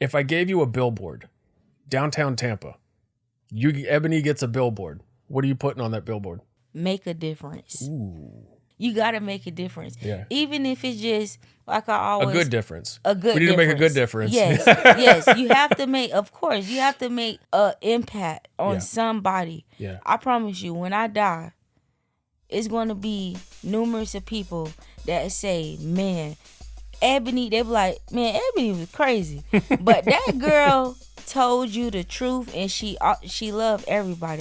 If I gave you a billboard, downtown Tampa, Ebenie gets a billboard. What are you putting on that billboard? Make a difference. Ooh. You got to make a difference. Yeah. Even if it's just, like I always... A good difference. A good difference. We need to make a good difference. Yes, yes. You have to make, of course, you have to make an impact on somebody. Yeah. I promise you, when I die, it's going to be numerous of people that say, man, Ebenie, they be like, man, Ebenie was crazy. But that girl told you the truth, and she loved everybody.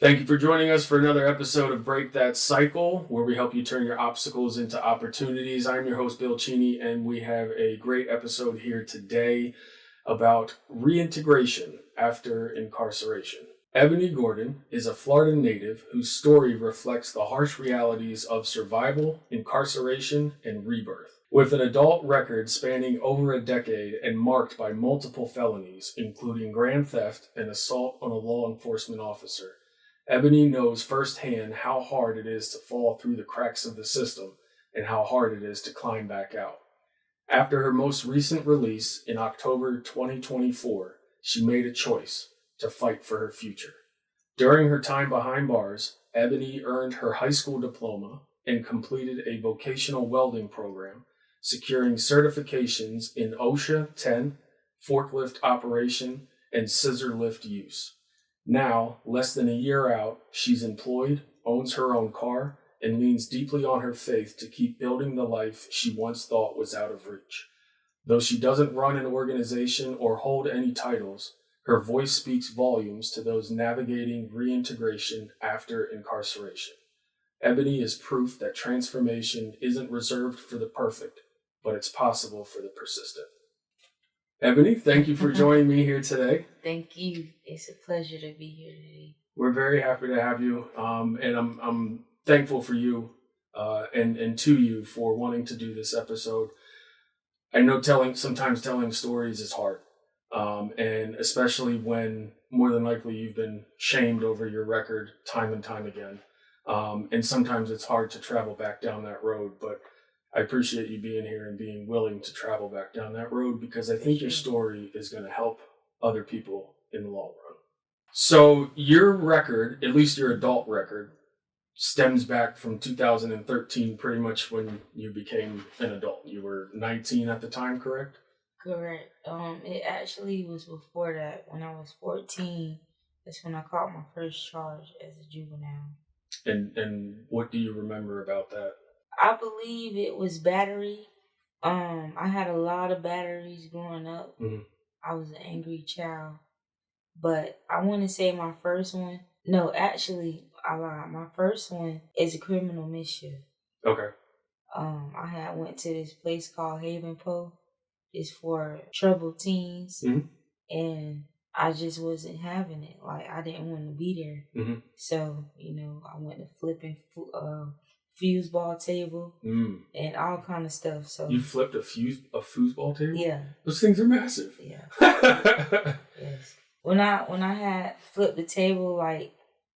Thank you for joining us for another episode of Break That Cycle, where we help you turn your obstacles into opportunities. I'm your host, Bill Cheney, and we have a great episode here today about reintegration after incarceration. Ebenie Gordon is a Florida native whose story reflects the harsh realities of survival, incarceration, and rebirth. With an adult record spanning over a decade and marked by multiple felonies, including grand theft and assault on a law enforcement officer, Ebenie knows firsthand how hard it is to fall through the cracks of the system and how hard it is to climb back out. After her most recent release in October 2024, she made a choice to fight for her future. During her time behind bars, Ebenie earned her high school diploma and completed a vocational welding program, securing certifications in OSHA 10, forklift operation, and scissor lift use. Now, less than a year out, she's employed, owns her own car, and leans deeply on her faith to keep building the life she once thought was out of reach. Though she doesn't run an organization or hold any titles, her voice speaks volumes to those navigating reintegration after incarceration. Ebenie is proof that transformation isn't reserved for the perfect, but it's possible for the persistent. Ebenie, thank you for joining me here today. Thank you. It's a pleasure to be here today. We're very happy to have you, and I'm thankful for you and to you for wanting to do this episode. I know sometimes telling stories is hard, and especially when more than likely you've been shamed over your record time and time again, and sometimes it's hard to travel back down that road, but I appreciate you being here and being willing to travel back down that road because I think your story is going to help other people in the long run. So your record, at least your adult record, stems back from 2013, pretty much when you became an adult. You were 19 at the time, correct? Correct. It actually was before that. When I was 14, that's when I caught my first charge as a juvenile. And what do you remember about that? I believe it was battery. I had a lot of batteries growing up. Mm-hmm. I was an angry child. But I want to say my first one... No, actually, I lied. My first one is a criminal mischief. Okay. I went to this place called Haven Po. It's for troubled teens. Mm-hmm. And I just wasn't having it. Like, I didn't want to be there. Mm-hmm. So, I went to flipping... foosball table and all kind of stuff. So you flipped a foosball table? Yeah. Those things are massive. Yeah. Yes. When I had flipped the table, like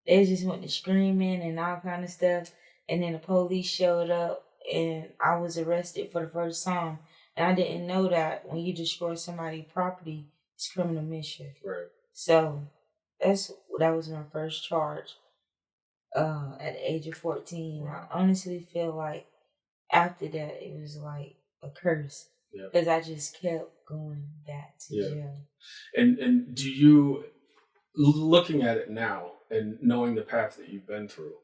they just went to screaming and all kind of stuff, and then the police showed up and I was arrested for the first time. And I didn't know that when you destroy somebody's property, it's criminal mischief. Right. So that was my first charge. At the age of 14, I honestly feel like after that it was like a curse because I just kept going back to jail. And do you, looking at it now and knowing the path that you've been through,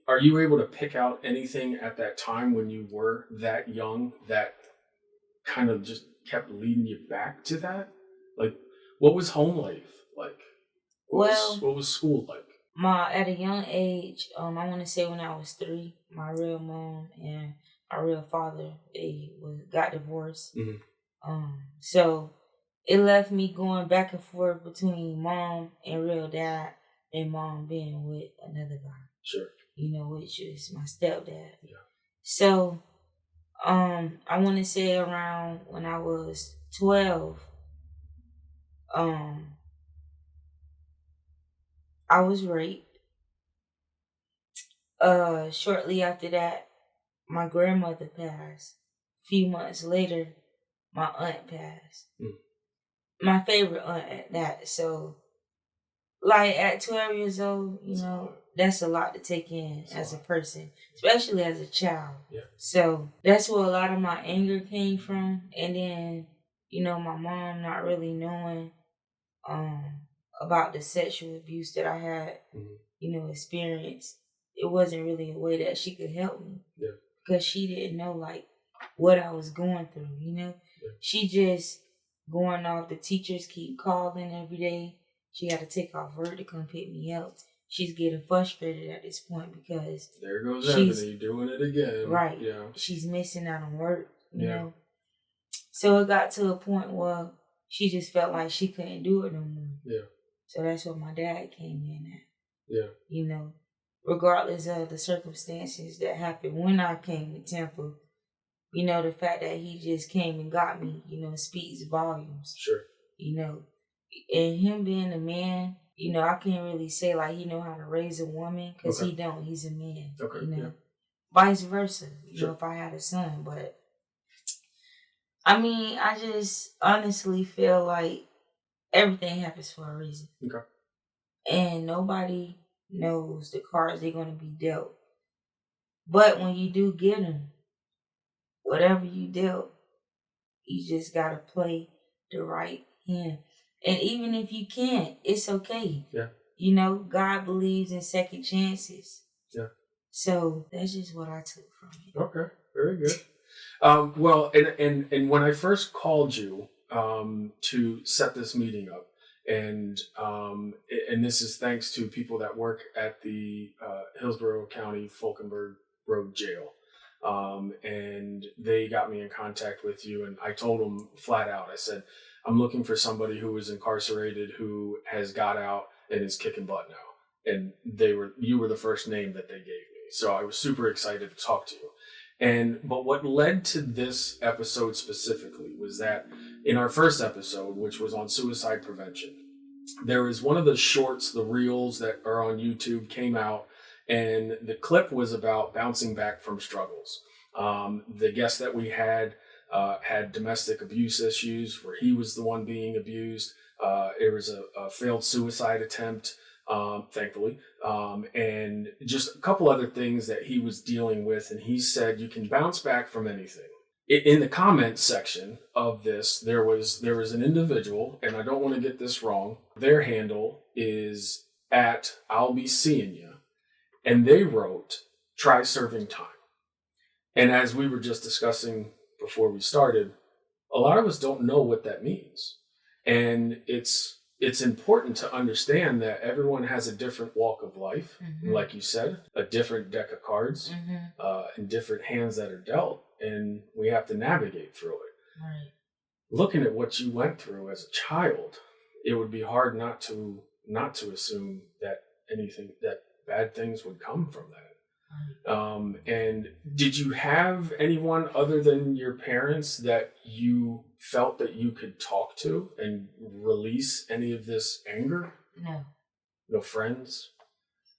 are you able to pick out anything at that time when you were that young that kind of just kept leading you back to that? Like, what was home life like? What was school like? At a young age, I want to say when I was 3, my real mom and my real father, they got divorced. Mm-hmm. So it left me going back and forth between mom and real dad, and mom being with another guy. Sure. Which is my stepdad. Yeah. So, I want to say around when I was 12, I was raped. Shortly after that, my grandmother passed. A few months later, my aunt passed. My favorite aunt at that. So, like at 12 years old, that's a lot to take in as a person, especially as a child. Yeah. So that's where a lot of my anger came from. And then, my mom not really knowing about the sexual abuse that I had, experienced. It wasn't really a way that she could help me. Yeah. Because she didn't know like what I was going through, Yeah. She just going off the teachers keep calling every day. She had to take off work to come pick me up. She's getting frustrated at this point because there goes Ebenie doing it again. Right. Yeah. She's missing out on work, you know. So it got to a point where she just felt like she couldn't do it no more. Yeah. So that's what my dad came in at. Yeah. Regardless of the circumstances that happened when I came to Tampa, the fact that he just came and got me, speaks volumes. Sure. And him being a man, I can't really say like he know how to raise a woman because he don't. He's a man. Okay. Vice versa. Sure. If I had a son, but I mean, I just honestly feel like everything happens for a reason. Okay. And nobody knows the cards they're going to be dealt. But when you do get them, whatever you dealt, you just got to play the right hand. And even if you can't, it's okay. Yeah. God believes in second chances. Yeah. So that's just what I took from it. Okay. Very good. Well, and when I first called you to set this meeting up, and this is thanks to people that work at the Hillsborough County Fulkenberg Road Jail. And they got me in contact with you, and I told them flat out, I said, I'm looking for somebody who is incarcerated, who has got out and is kicking butt now. And you were the first name that they gave me. So I was super excited to talk to you. But what led to this episode specifically was that in our first episode, which was on suicide prevention, there was one of the shorts, the reels that are on YouTube came out, and the clip was about bouncing back from struggles. The guest that we had domestic abuse issues where he was the one being abused. It was a failed suicide attempt, thankfully, and just a couple other things that he was dealing with. And he said, you can bounce back from anything. In the comments section of this, there was an individual, and I don't want to get this wrong. Their handle is at I'll be seeing you. And they wrote, try serving time. And as we were just discussing before we started, a lot of us don't know what that means. And it's important to understand that everyone has a different walk of life, like you said, a different deck of cards, and different hands that are dealt, and we have to navigate through it. Right. Looking at what you went through as a child, it would be hard not to assume that bad things would come from that. And did you have anyone other than your parents that you felt that you could talk to and release any of this anger? No. No friends?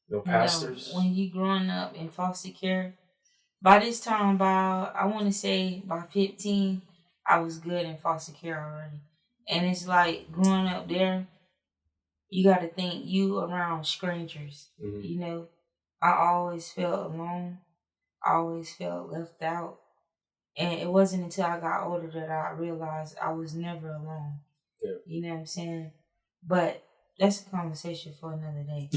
No pastors? No. When you growing up in foster care, by this time, I want to say by 15, I was good in foster care already. And it's like growing up there, you got to think you around strangers, I always felt alone. I always felt left out. And it wasn't until I got older that I realized I was never alone. Yeah. You know what I'm saying? But that's a conversation for another day.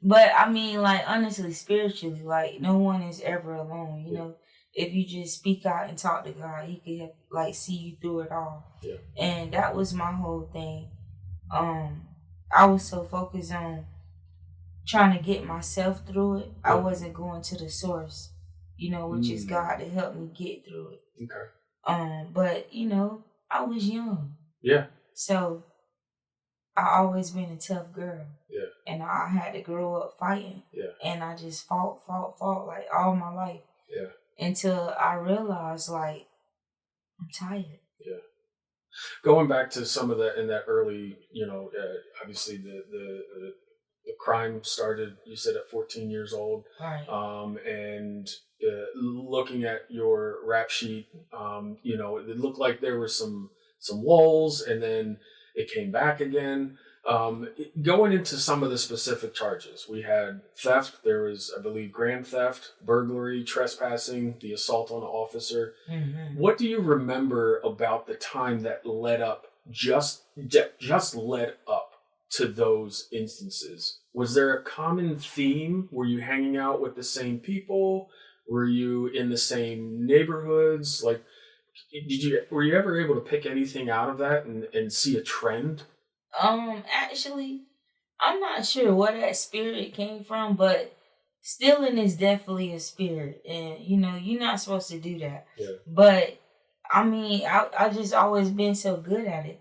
But I mean, like, honestly, spiritually, like, no one is ever alone, you know? If you just speak out and talk to God, He can help, like, see you through it all. Yeah. And that was my whole thing. I was so focused on trying to get myself through it. I wasn't going to the source, which is God, to help me get through it. Okay. But I was young. Yeah. So I always been a tough girl. Yeah. And I had to grow up fighting. Yeah. And I just fought like all my life. Yeah. Until I realized like I'm tired. Yeah. Going back to some of that in that early, obviously the crime started, you said, at 14 years old. Right. And looking at your rap sheet, it looked like there were some lulls, and then it came back again. Going into some of the specific charges, we had theft. There was, I believe, grand theft, burglary, trespassing, the assault on an officer. Mm-hmm. What do you remember about the time that led up, just led up to those instances? Was there a common theme? Were you hanging out with the same people? Were you in the same neighborhoods? Like, were you ever able to pick anything out of that and see a trend? Actually, I'm not sure where that spirit came from, but stealing is definitely a spirit, and you're not supposed to do that. Yeah. But I mean, I just always been so good at it,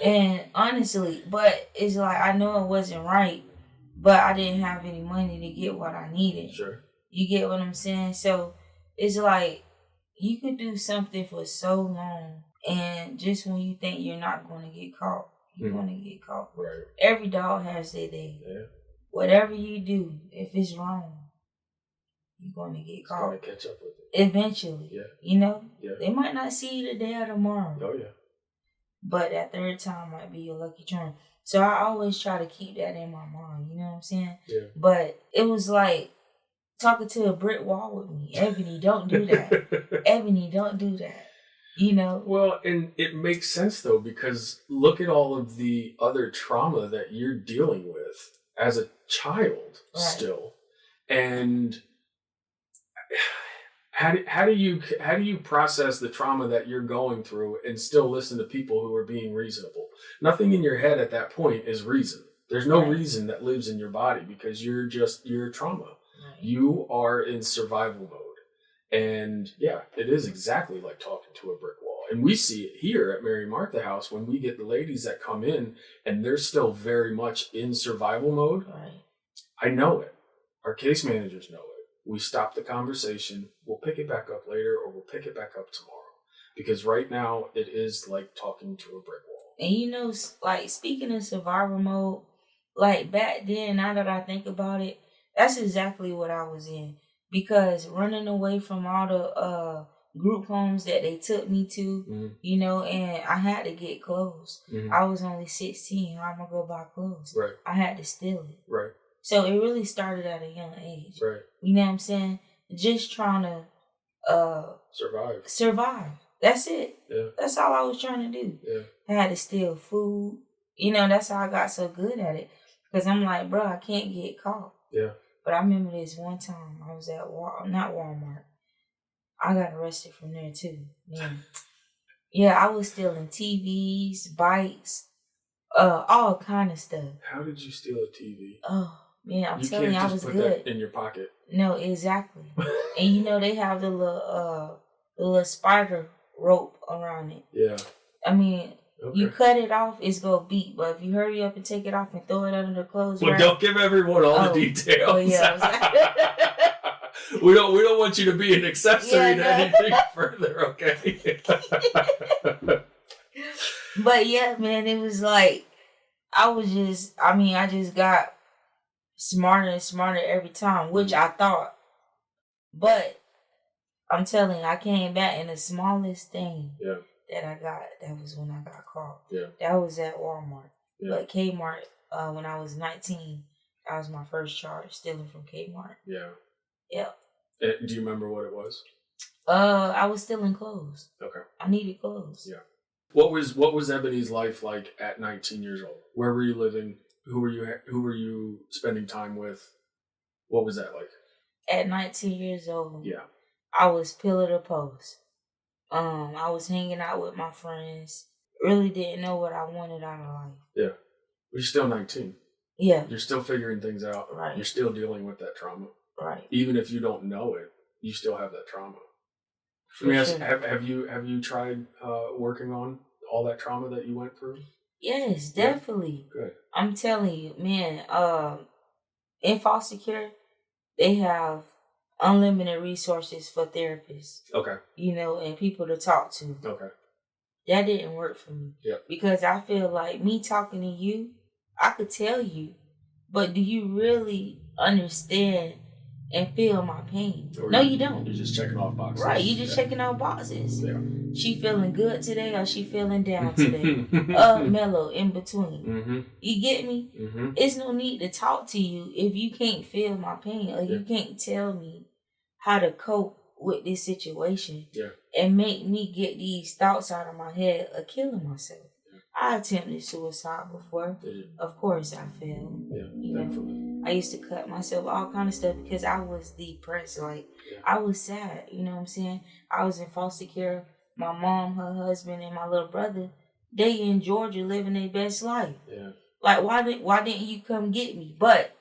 and honestly, but it's like I know it wasn't right, but I didn't have any money to get what I needed. Sure. You get what I'm saying? So it's like you could do something for so long, and just when you think you're not going to get caught, you're going to get caught. Right. Every dog has their day. Yeah. Whatever you do, if it's wrong, you're going to get caught. It's going to catch up with it. Eventually. Yeah. Yeah. They might not see you today or tomorrow. Oh, yeah. But that third time might be your lucky charm. So I always try to keep that in my mind. You know what I'm saying? Yeah. But it was like talking to a brick wall with me. Ebenie, don't do that. Ebenie, don't do that. Well, and it makes sense, though, because look at all of the other trauma that you're dealing with as a child still. And how do you process the trauma that you're going through and still listen to people who are being reasonable? Nothing in your head at that point is reason. There's no reason that lives in your body because you're trauma. Right. You are in survival mode. And yeah, it is exactly like talking to a brick wall. And we see it here at Mary Martha House when we get the ladies that come in and they're still very much in survival mode. Right. I know it. Our case managers know it. We stop the conversation. We'll pick it back up later, or we'll pick it back up tomorrow. Because right now it is like talking to a brick wall. And like speaking of survival mode, like back then, now that I think about it, that's exactly what I was in. Because running away from all the group homes that they took me to, and I had to get clothes. Mm-hmm. I was only 16. How am I going to buy clothes? Right. I had to steal it. Right. So it really started at a young age. Right. You know what I'm saying? Just trying to survive. That's it. Yeah. That's all I was trying to do. Yeah. I had to steal food. That's how I got so good at it. Because I'm like, bro, I can't get caught. Yeah. But I remember this one time I was at not Walmart. I got arrested from there too. Man. Yeah, I was stealing TVs, bikes, all kind of stuff. How did you steal a TV? Oh man, I'm telling you, I was good. You can't just put that in your pocket. No, exactly. And they have the little spider rope around it. Yeah. I mean, you cut it off, it's gonna beat. But if you hurry up and take it off and throw it under the clothes, well, don't give everyone all the details. Oh yeah. we don't want you to be an accessory to anything further, okay? But yeah, man, it was like I just got smarter and smarter every time, which I thought. But I'm telling you, I came back in the smallest thing. Yeah. That I got, that was when I got caught. Yeah. That was at Walmart. Yeah. But Kmart, when I was 19, that was my first charge, stealing from Kmart. Yeah. Yeah. Do you remember what it was? I was stealing clothes. Okay. I needed clothes. Yeah. What was Ebenie's life like at 19 years old? Where were you living? Who were you spending time with? What was that like? At 19 years old. Yeah. I was pillar to post. I was hanging out with my friends. Really didn't know what I wanted out of life. Yeah. But you're still 19. Yeah. You're still figuring things out. Right. You're still dealing with that trauma. Right. Even if you don't know it, you still have that trauma. Let me ask, have you tried working on all that trauma that you went through? Yes, definitely. Yeah. Good. I'm telling you, man, in foster care, they have unlimited resources for therapists. Okay. And people to talk to. Okay. That didn't work for me. Yeah. Because I feel like me talking to you, I could tell you, but do you really understand and feel my pain? No, you don't. You're just checking off boxes. Right, you're just checking off boxes. Yeah. She feeling good today or she feeling down today? Mellow, in between. Mm-hmm. You get me? Mm-hmm. It's no need to talk to you if you can't feel my pain or you can't tell me how to cope with this situation and make me get these thoughts out of my head of killing myself. I attempted suicide before. Of course I failed. I used to cut myself, all kind of stuff, because I was depressed. I was sad. You know what I'm saying? I was in foster care. My mom, her husband, and my little brother, they in Georgia living their best life. Yeah. Like, why didn't you come get me? But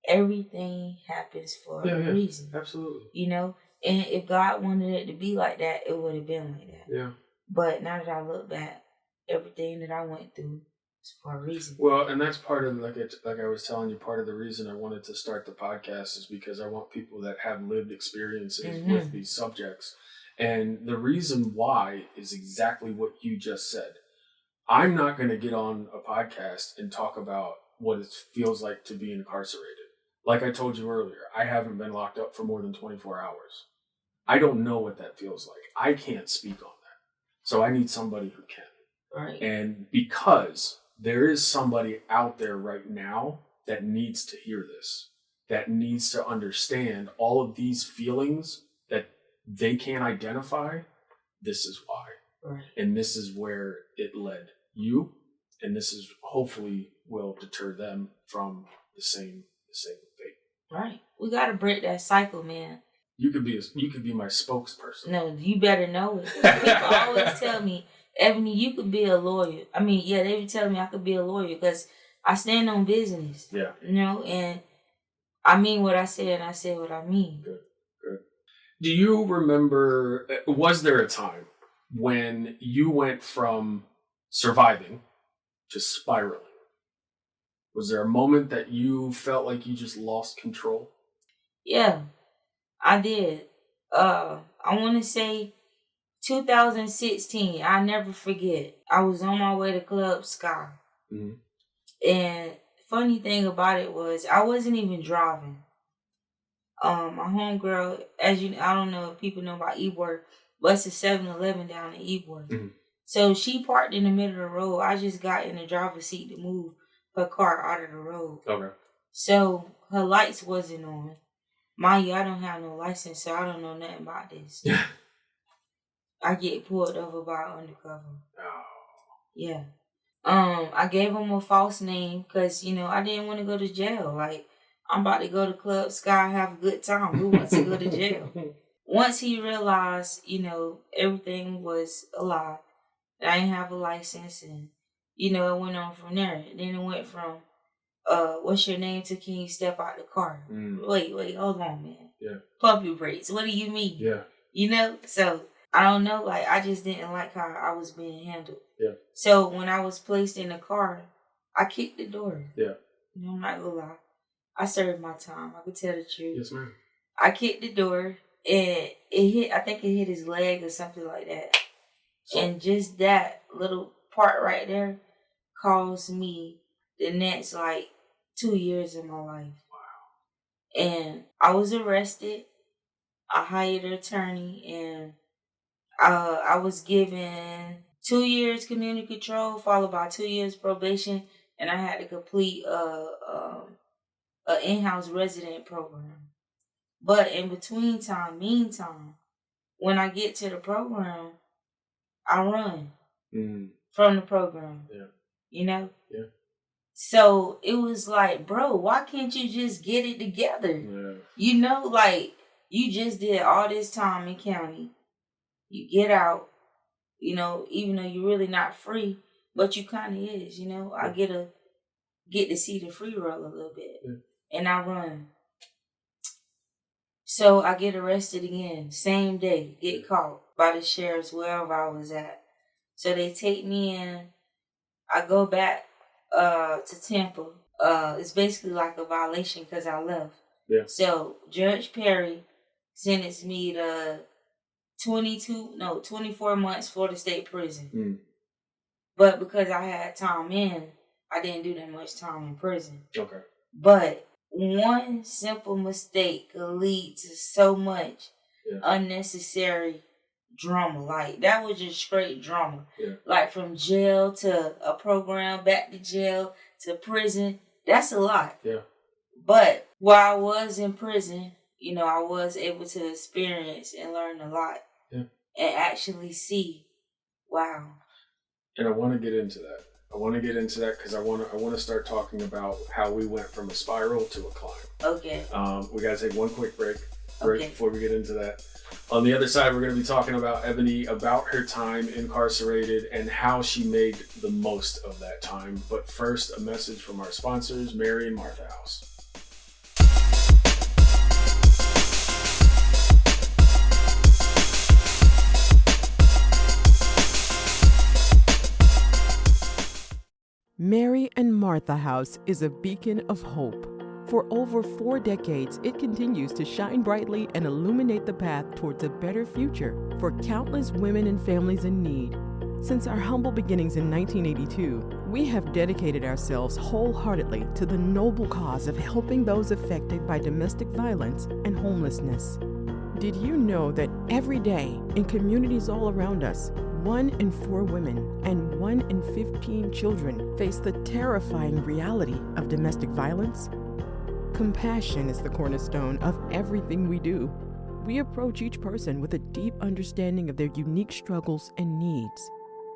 everything happens for a reason. Absolutely. And if God wanted it to be like that, it would have been like that. Yeah. But now that I look back, everything that I went through is for a reason. Well, and that's part of, like I was telling you, part of the reason I wanted to start the podcast is because I want people that have lived experiences with these subjects. And the reason why is exactly what you just said. I'm not going to get on a podcast and talk about what it feels like to be incarcerated. Like I told you earlier, I haven't been locked up for more than 24 hours. I don't know what that feels like. I can't speak on that. So I need somebody who can. Right. And because there is somebody out there right now that needs to hear this, that needs to understand all of these feelings that they can't identify, this is why. Right. And this is where it led you, and this is hopefully will deter them from the same fate. Right. We got to break that cycle, man. You could be my spokesperson. No, you better know it. People always tell me, Ebenie, you could be a lawyer. I mean, they would tell me I could be a lawyer because I stand on business. Yeah. And I mean what I say and I say what I mean. Good. Do you remember, was there a time when you went from surviving to spiraling? Was there a moment that you felt like you just lost control? Yeah, I did. I want to say 2016. I never forget. I was on my way to Club Sky. Mm-hmm. And funny thing about it was I wasn't even driving. My homegirl, I don't know if people know about Ebor, but it's a 7-Eleven down in Ebor. Mm-hmm. So she parked in the middle of the road. I just got in the driver's seat to move her car out of the road. Okay. So her lights wasn't on. Mind you, I don't have no license, so I don't know nothing about this. I get pulled over by an undercover. Oh. Yeah. I gave him a false name because, I didn't want to go to jail. Like, I'm about to go to Club Sky, have a good time. Who wants to go to jail? Once he realized, everything was a lie, that I didn't have a license, and, it went on from there. Then it went from, what's your name to can you step out the car? Mm. Wait, hold on, man. Yeah. Pump your brakes. What do you mean? Yeah. So I don't know. Like, I just didn't like how I was being handled. Yeah. So when I was placed in the car, I kicked the door. Yeah. I'm not gonna lie. I served my time. I could tell the truth. Yes, ma'am. I kicked the door and I think it hit his leg or something like that. So, and just that little part right there caused me the next 2 years of my life. Wow. And I was arrested. I hired an attorney and I was given 2 years community control followed by 2 years probation, and I had to complete an in-house resident program. But in meantime, when I get to the program, I run from the program. Yeah. Yeah. So it was like, bro, why can't you just get it together? Yeah. You just did all this time in county. You get out, even though you're really not free, but you kind of is, I get to see the free roll a little bit. Yeah. And I run. So I get arrested again, same day, get caught by the sheriffs wherever I was at. So they take me in. I go back to Tampa. It's basically like a violation because I left. Yeah. So Judge Perry sentenced me to 24 months Florida State prison. Mm. But because I had time in, I didn't do that much time in prison. Okay. But one simple mistake could lead to so much unnecessary drama. Like, that was just straight drama. Yeah. Like, from jail to a program, back to jail to prison. That's a lot. Yeah. But while I was in prison, you know, I was able to experience and learn a lot. Yeah. And actually see, wow. And I want to get into that. Because I want to start talking about how we went from a spiral to a climb. Okay. We got to take one quick break Okay. before we get into that. On the other side, we're going to be talking about Ebenie, about her time incarcerated and how she made the most of that time. But first, a message from our sponsors, Mary and Martha House. Mary and Martha House is a beacon of hope. For over 4 decades, it continues to shine brightly and illuminate the path towards a better future for countless women and families in need. Since our humble beginnings in 1982, we have dedicated ourselves wholeheartedly to the noble cause of helping those affected by domestic violence and homelessness. Did you know that every day in communities all around us, 1 in 4 women and 1 in 15 children face the terrifying reality of domestic violence? Compassion is the cornerstone of everything we do. We approach each person with a deep understanding of their unique struggles and needs.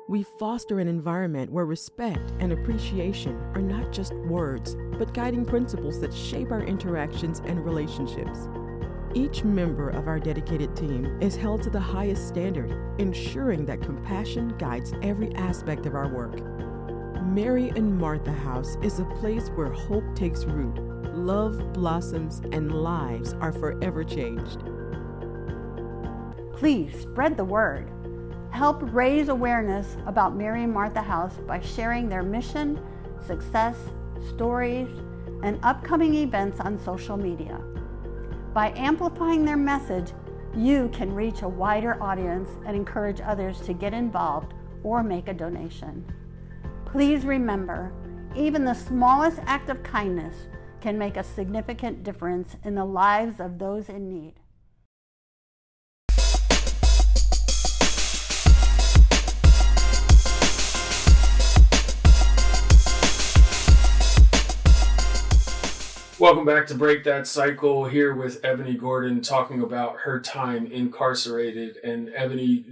We foster an environment where respect and appreciation are not just words, but guiding principles that shape our interactions and relationships. Each member of our dedicated team is held to the highest standard, ensuring that compassion guides every aspect of our work. Mary and Martha House is a place where hope takes root, love blossoms, and lives are forever changed. Please spread the word. Help raise awareness about Mary and Martha House by sharing their mission, success, stories, and upcoming events on social media. By amplifying their message, you can reach a wider audience and encourage others to get involved or make a donation. Please remember, even the smallest act of kindness can make a significant difference in the lives of those in need. Welcome back to Break That Cycle, here with Ebenie Gordon talking about her time incarcerated. And Ebenie,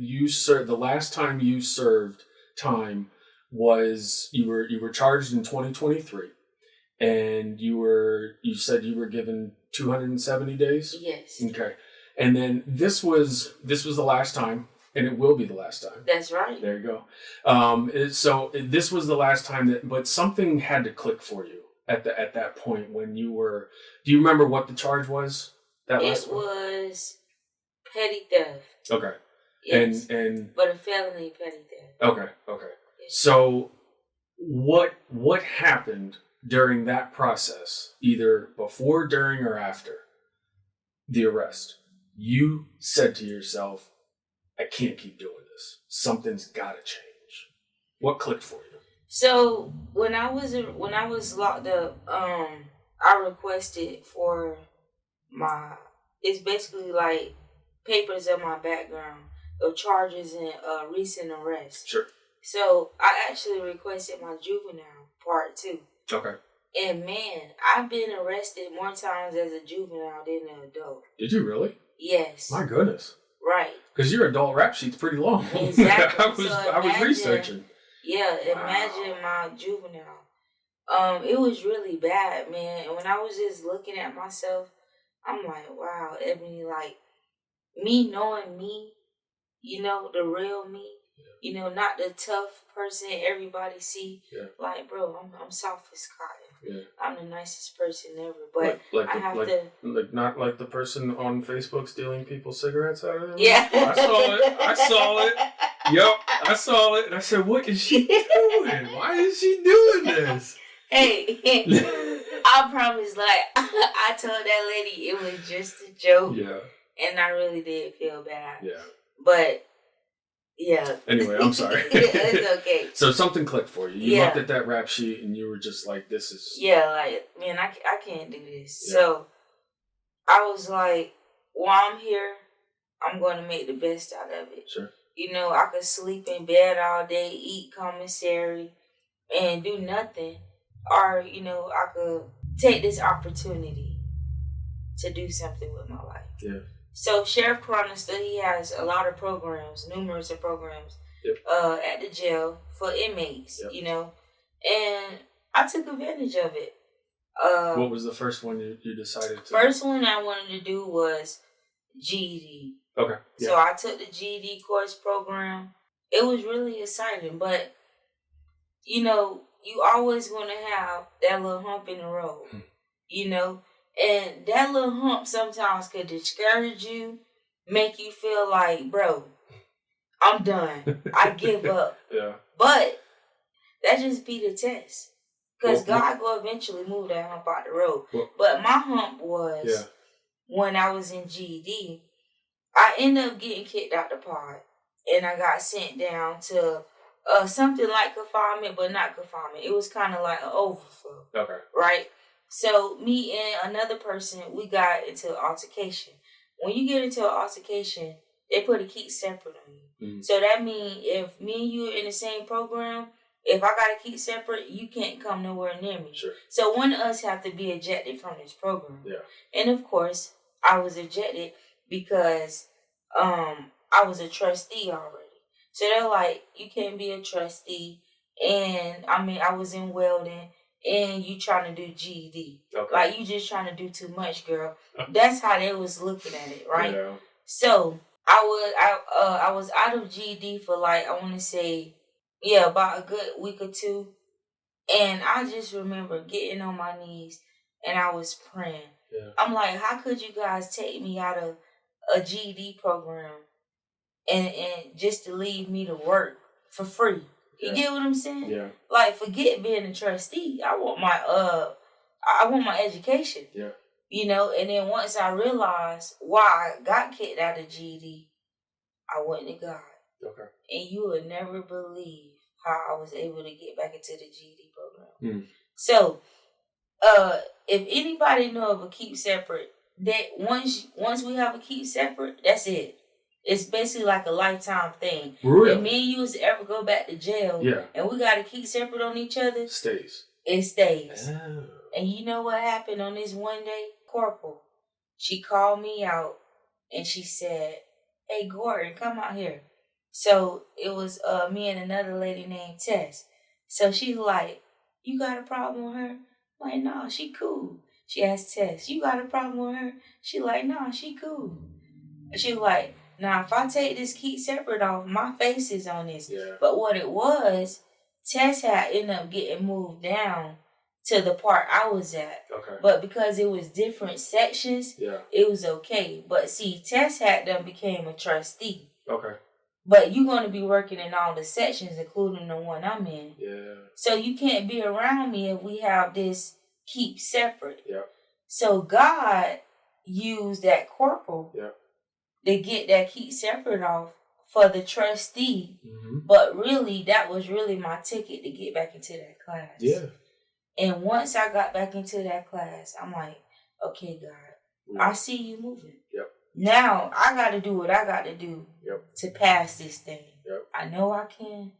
the last time you served time was you were charged in 2023, and you said you were given 270 days. Yes. Okay, and then this was the last time, and it will be the last time. That's right. There you go. So this was the last time but something had to click for you at that point when you were. Do you remember what the charge was? It was petty theft. Okay. Yes. But a felony petty theft. Okay. Yes. So what happened during that process, either before, during, or after the arrest? You said to yourself, I can't keep doing this. Something's got to change. What clicked for you? So when I was locked up, I requested for it's basically like papers of my background of charges and recent arrests. Sure. So I actually requested my juvenile part too. Okay. And man, I've been arrested more times as a juvenile than an adult. Did you really? Yes. My goodness. Right. Because your adult rap sheet's pretty long. Exactly. I was researching. Yeah, imagine my juvenile. It was really bad, man. And when I was just looking at myself, I'm like, wow, Ebenie, like, me knowing me, you know, the real me, you know, not the tough person everybody see. Yeah. Like, bro, I'm soft as cotton. Yeah. I'm the nicest person ever. But not like the person on Facebook stealing people's cigarettes out of them. Yeah. I saw it. Yep, I saw it and I said, what is she doing? Why is she doing this? Hey, I promise, like, I told that lady it was just a joke. Yeah. And I really did feel bad. Yeah. But, yeah. Anyway, I'm sorry. It's okay. So something clicked for you. You looked at that rap sheet and you were just like, this is... Yeah, like, man, I can't do this. Yeah. So, I was like, while I'm here, I'm going to make the best out of it. Sure. You know, I could sleep in bed all day, eat commissary, and do nothing. Or, you know, I could take this opportunity to do something with my life. Yeah. So Sheriff Chronister, he has a lot of programs, numerous of programs, at the jail for inmates, you know, and I took advantage of it. What was the first one you decided to? First one I wanted to do was GED. Okay. Yeah. So I took the GED course program. It was really exciting, but you know, you always going to have that little hump in the road, you know, and that little hump sometimes could discourage you, make you feel like, bro, I'm done. I give up. Yeah. But that just be the test. Because God will eventually move that hump out the road. But my hump was when I was in GED, I ended up getting kicked out the pod. And I got sent down to something like confinement, but not confinement. It was kind of like an overflow. Okay. Right? So me and another person, we got into an altercation. When you get into an altercation, they put a keep separate on you. Mm-hmm. So that means if me and you are in the same program, if I got to keep separate, you can't come nowhere near me. Sure. So one of us have to be ejected from this program. Yeah. And of course, I was ejected because I was a trustee already. So they're like, you can't be a trustee. And I mean, I was in welding and you trying to do GED. Okay. Like you just trying to do too much, girl. That's how they was looking at it, right? Yeah. So I was out of GED for like, I want to say, about a good week or two. And I just remember getting on my knees and I was praying. Yeah. I'm like, how could you guys take me out of a GED program and just to leave me to work for free? You get what I'm saying? Yeah. Like, forget being a trustee. I want my education. Yeah. You know, and then once I realized why I got kicked out of GED, I went to God. Okay. And you would never believe how I was able to get back into the GED program. Mm. So, if anybody know of a keep separate, that once we have a keep separate, that's it. It's basically like a lifetime thing. Really? If me and you was to ever go back to jail, and we got to keep separate on each other, it stays. Oh. And you know what happened on this one day? Corporal, she called me out and she said, "Hey, Gordon, come out here." So it was me and another lady named Tess. So she's like, "You got a problem with her?" I'm like, "Nah, she cool." She asked Tess, "You got a problem with her?" She like, "Nah, she cool." She like, "Now, if I take this keep separate off, my face is on this." Yeah. But what it was, Tess had ended up getting moved down to the part I was at. Okay. But because it was different sections, it was okay. But see, Tess had done became a trustee. Okay. But you're going to be working in all the sections, including the one I'm in. Yeah. So you can't be around me if we have this keep separate. Yeah. So God used that corporal to get that keep separate off for the trustee. Mm-hmm. But really, that was really my ticket to get back into that class. Yeah. And once I got back into that class, I'm like, okay, God, I see you moving. Yep. Now, I got to do what I got to do to pass this thing. Yep. I know I can,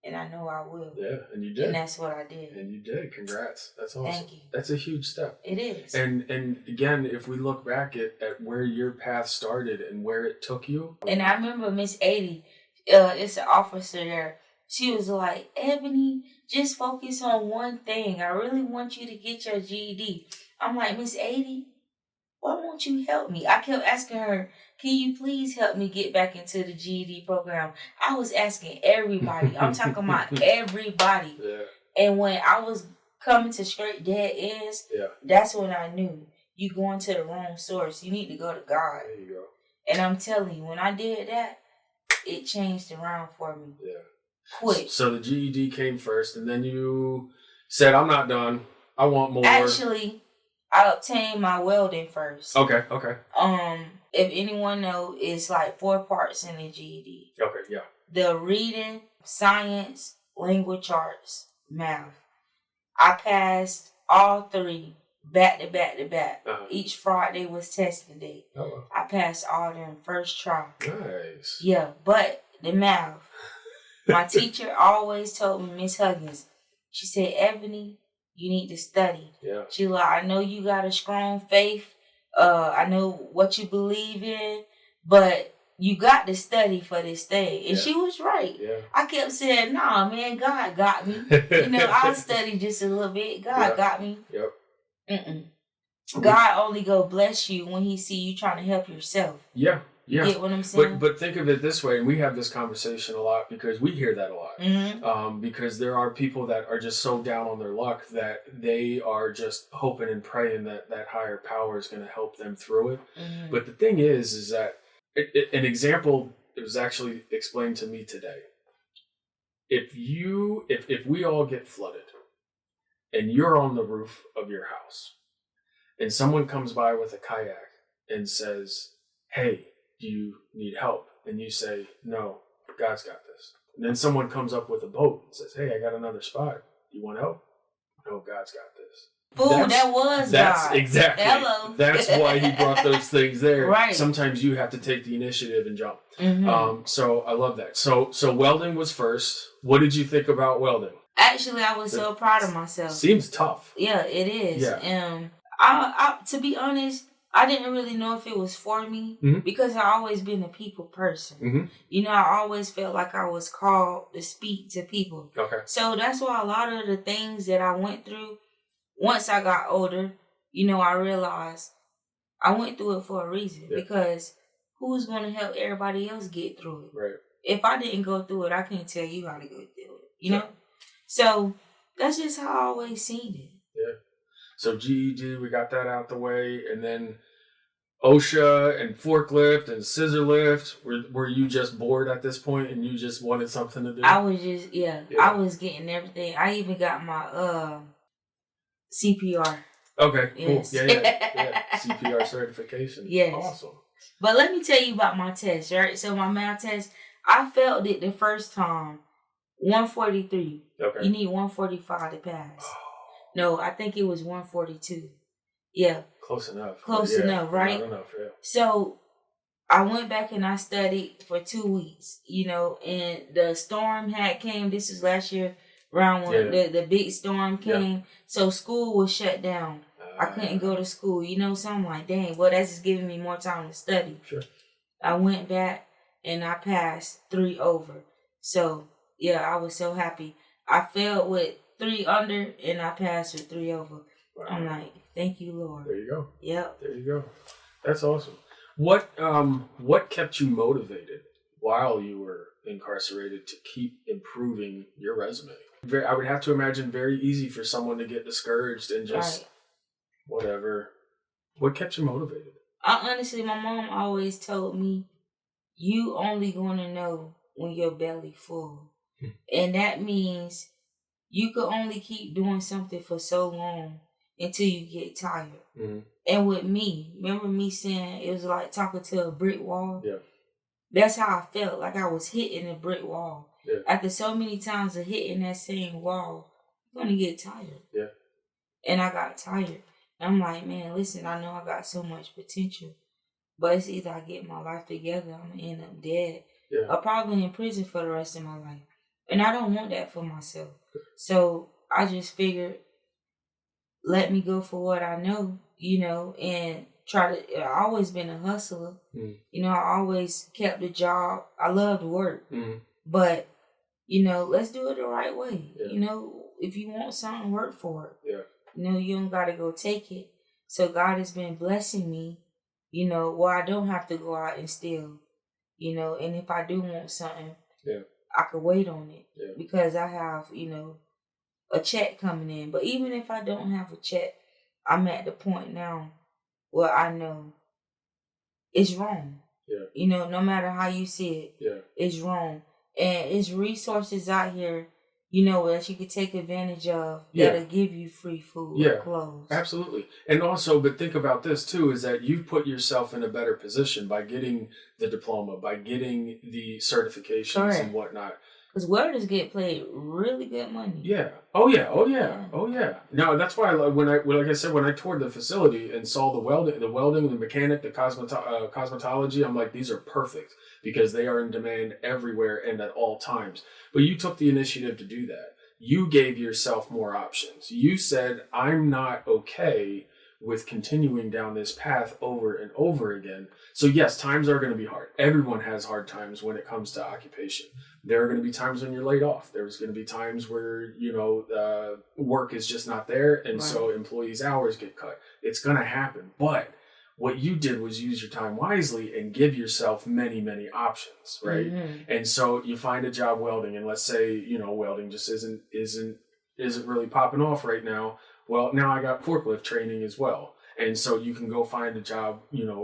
and I know I will. Yeah, and you did. And that's what I did. And you did. Congrats. That's awesome. Thank you. That's a huge step. It is. And again, if we look back at where your path started and where it took you. And I remember Miss 80, it's an officer there. She was like, "Ebenie, just focus on one thing. I really want you to get your GED." I'm like, "Miss 80, why won't you help me?" I kept asking her, "Can you please help me get back into the GED program?" I was asking everybody. I'm talking about everybody. Yeah. And when I was coming to straight dead ends, that's when I knew you going to the wrong source. You need to go to God. There you go. And I'm telling you, when I did that, it changed around for me. Yeah. Quick. So the GED came first, and then you said, I'm not done. I want more. Actually, I obtained my welding first. Okay. If anyone knows, it's like 4 parts in the GED. Okay, yeah. The reading, science, language arts, math. I passed all 3 back to back to back. Uh-huh. Each Friday was testing day. Oh. I passed all them first try. Nice. Yeah, but the math. My teacher always told me, Miss Huggins, she said, Ebenie, you need to study. Yeah. She like, I know you got a strong faith. I know what you believe in, but you got to study for this thing. And she was right. Yeah. I kept saying, nah, man, God got me. I'll study just a little bit. God got me. Yep. God only go bless you when he see you trying to help yourself. Yeah. Yeah. Get what I'm saying? But think of it this way, and we have this conversation a lot because we hear that a lot. Mm-hmm. Because there are people that are just so down on their luck that they are just hoping and praying that that higher power is going to help them through it. Mm-hmm. But the thing is that an example that was actually explained to me today. If we all get flooded and you're on the roof of your house and someone comes by with a kayak and says, hey, do you need help? And you say, no, God's got this. And then someone comes up with a boat and says, hey, I got another spot. You want help? No, God's got this. Fool, that was that's God. Exactly. Hello. That's why he brought those things there. Right. Sometimes you have to take the initiative and jump. Mm-hmm. So I love that. So welding was first. What did you think about welding? Actually, I was so proud of myself. Seems tough. Yeah, it is. Yeah. I to be honest, I didn't really know if it was for me because I always been a people person. Mm-hmm. I always felt like I was called to speak to people. Okay. So that's why a lot of the things that I went through, once I got older, I realized I went through it for a reason because who's going to help everybody else get through it? Right. If I didn't go through it, I can't tell you how to go through it, you know? So that's just how I always seen it. Yeah. So GED, we got that out the way, and then OSHA and forklift and scissor lift. Were you just bored at this point and you just wanted something to do? I was just I was getting everything. I even got my CPR. Okay, yes. Cool. Yeah. CPR certification. Yes. Awesome. But let me tell you about my test, right? So my math test, I failed it the first time, 143. Okay. You need 145 to pass. No, I think it was 142. Yeah. Close enough. Close enough, right? Not enough, yeah. So I went back and I studied for 2 weeks, and the storm had came. This was last year around when the big storm came. Yeah. So school was shut down. I couldn't go to school, so I'm like, dang, well, that's just giving me more time to study. Sure. I went back and I passed 3 over. So, yeah, I was so happy. I failed with 3 under and I passed with 3 over. Wow. I'm like, thank you, Lord. There you go. Yep. There you go. That's awesome. What kept you motivated while you were incarcerated to keep improving your resume? I would have to imagine very easy for someone to get discouraged and just whatever. What kept you motivated? Honestly, my mom always told me, you only going to know when your belly full. And that means you could only keep doing something for so long until you get tired. Mm-hmm. And with me, remember me saying it was like talking to a brick wall? Yeah. That's how I felt, like I was hitting a brick wall. Yeah. After so many times of hitting that same wall, I'm going to get tired. Yeah. And I got tired. I'm like, man, listen, I know I got so much potential, but it's either I get my life together, I'm going to end up dead, or probably in prison for the rest of my life. And I don't want that for myself. So I just figured, let me go for what I know, and try to, I've always been a hustler. Mm. I always kept a job. I loved work, but, let's do it the right way. Yeah. If you want something, work for it. Yeah. You don't got to go take it. So God has been blessing me, where I don't have to go out and steal, and if I do want something, I could wait on it because I have, a check coming in. But even if I don't have a check, I'm at the point now where I know it's wrong. Yeah. You know, no matter how you see it, yeah, it's wrong. And it's resources out here, you know, that you could take advantage of that'll give you free food or clothes. Absolutely. And also, but think about this too, is that you've put yourself in a better position by getting the diploma, by getting the certifications and whatnot. Because welders get paid really good money. Yeah. Oh yeah. No, that's why when I toured the facility and saw the welding, the mechanic, the cosmetology, I'm like, these are perfect because they are in demand everywhere and at all times. But you took the initiative to do that. You gave yourself more options. You said, I'm not okay with continuing down this path over and over again. So yes, times are going to be hard. Everyone has hard times when it comes to occupation. There are going to be times when you're laid off. There's going to be times where, work is just not there. And so employees' hours get cut. It's going to happen. But what you did was use your time wisely and give yourself many, many options, right? Mm-hmm. And so you find a job welding, and let's say, welding just isn't really popping off right now. Well, now I got forklift training as well. And so you can go find a job,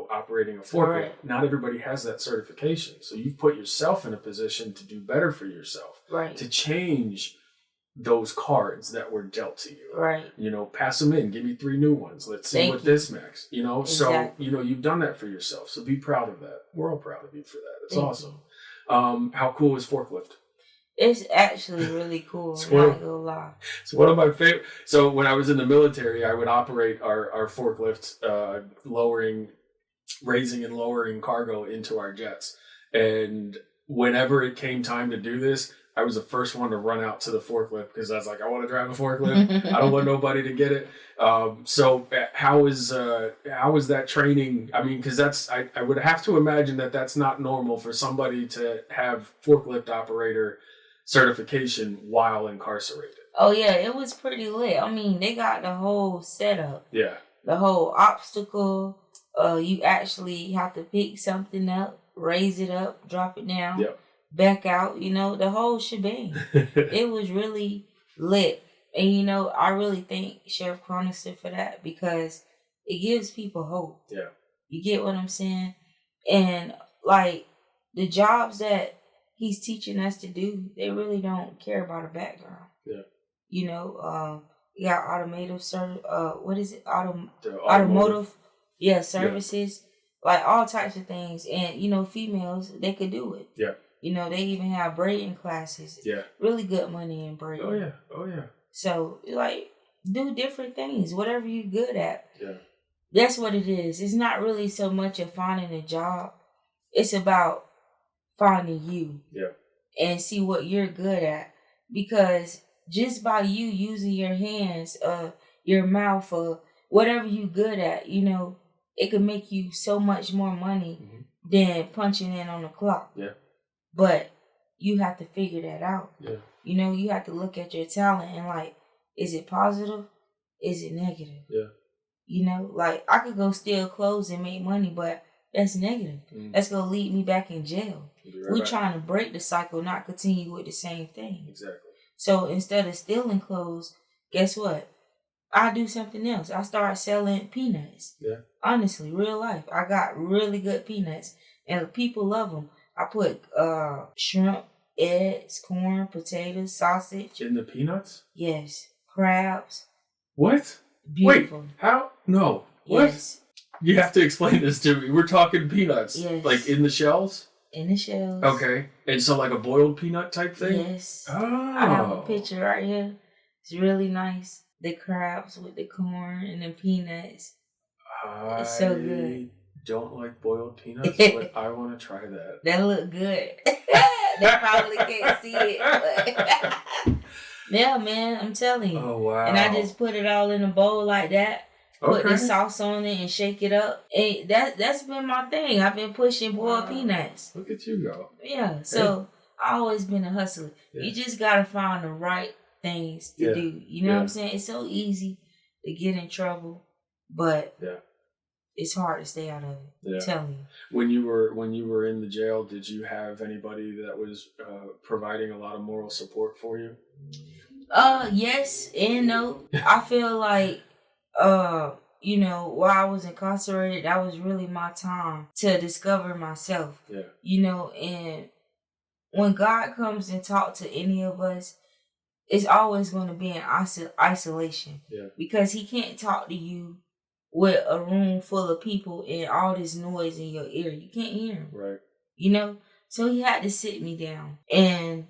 operating a forklift. Right. Not everybody has that certification. So you've put yourself in a position to do better for yourself. Right. To change those cards that were dealt to you. Right. Pass them in. Give me 3 new ones. Let's see what this makes. Exactly. So, you've done that for yourself. So be proud of that. We're all proud of you for that. It's awesome. How cool is forklift? It's actually really cool. I'm not gonna lie. It's one of my favorite. So when I was in the military, I would operate our forklift, raising and lowering cargo into our jets. And whenever it came time to do this, I was the first one to run out to the forklift because I was like, I want to drive a forklift. I don't want nobody to get it. So how is that training? I mean, because I would have to imagine that's not normal for somebody to have forklift operator certification while incarcerated. Oh yeah, it was pretty lit. I mean, they got the whole setup. Yeah. The whole obstacle. You actually have to pick something up, raise it up, drop it down, back out. The whole shebang. It was really lit, and I really thank Sheriff Cronister for that because it gives people hope. Yeah. You get what I'm saying? And like the jobs that he's teaching us to do, they really don't care about a background. Yeah. You got automotive automotive services, like all types of things. And females, they could do it. Yeah. They even have braiding classes. Yeah. Really good money in braiding. Oh yeah. So do different things, whatever you're good at. Yeah. That's what it is. It's not really so much of finding a job. It's about finding you and see what you're good at, because just by you using your hands, your mouth, or whatever you good at, it could make you so much more money than punching in on the clock. Yeah. But you have to figure that out. Yeah. You have to look at your talent and is it positive? Is it negative? Yeah. I could go steal clothes and make money, but that's negative. That's going to lead me back in jail. We're trying to break the cycle, not continue with the same thing. Exactly. So instead of stealing clothes, guess what? I do something else. I start selling peanuts. Yeah. Honestly, real life. I got really good peanuts, and people love them. I put shrimp, eggs, corn, potatoes, sausage. In the peanuts? Yes. Crabs. What? Beautiful. Wait, how? No. What? Yes. You have to explain this to me. We're talking peanuts. Yes. Like in the shells? In the shells. Okay. And so like a boiled peanut type thing? Yes. Oh. I have a picture right here. It's really nice. The crabs with the corn and the peanuts. It's so good. Don't like boiled peanuts, but I want to try that. That look good. They probably can't see it. But yeah, man, I'm telling you. Oh, wow. And I just put it all in a bowl like that. Put the sauce on it and shake it up. And that's been my thing. I've been pushing boiled peanuts. Look at you go. Yeah. So I always been a hustler. Yeah. You just gotta find the right things to do. You know what I'm saying? It's so easy to get in trouble, but it's hard to stay out of it. Yeah. I'm telling you. When you were in the jail, did you have anybody that was providing a lot of moral support for you? Yes and no. I feel like you know, while I was incarcerated, that was really my time to discover myself. Yeah. You know, and when God comes and talks to any of us, it's always going to be in isolation. Yeah. Because he can't talk to you with a room full of people and all this noise in your ear. You can't hear him. Right. You know? So he had to sit me down. And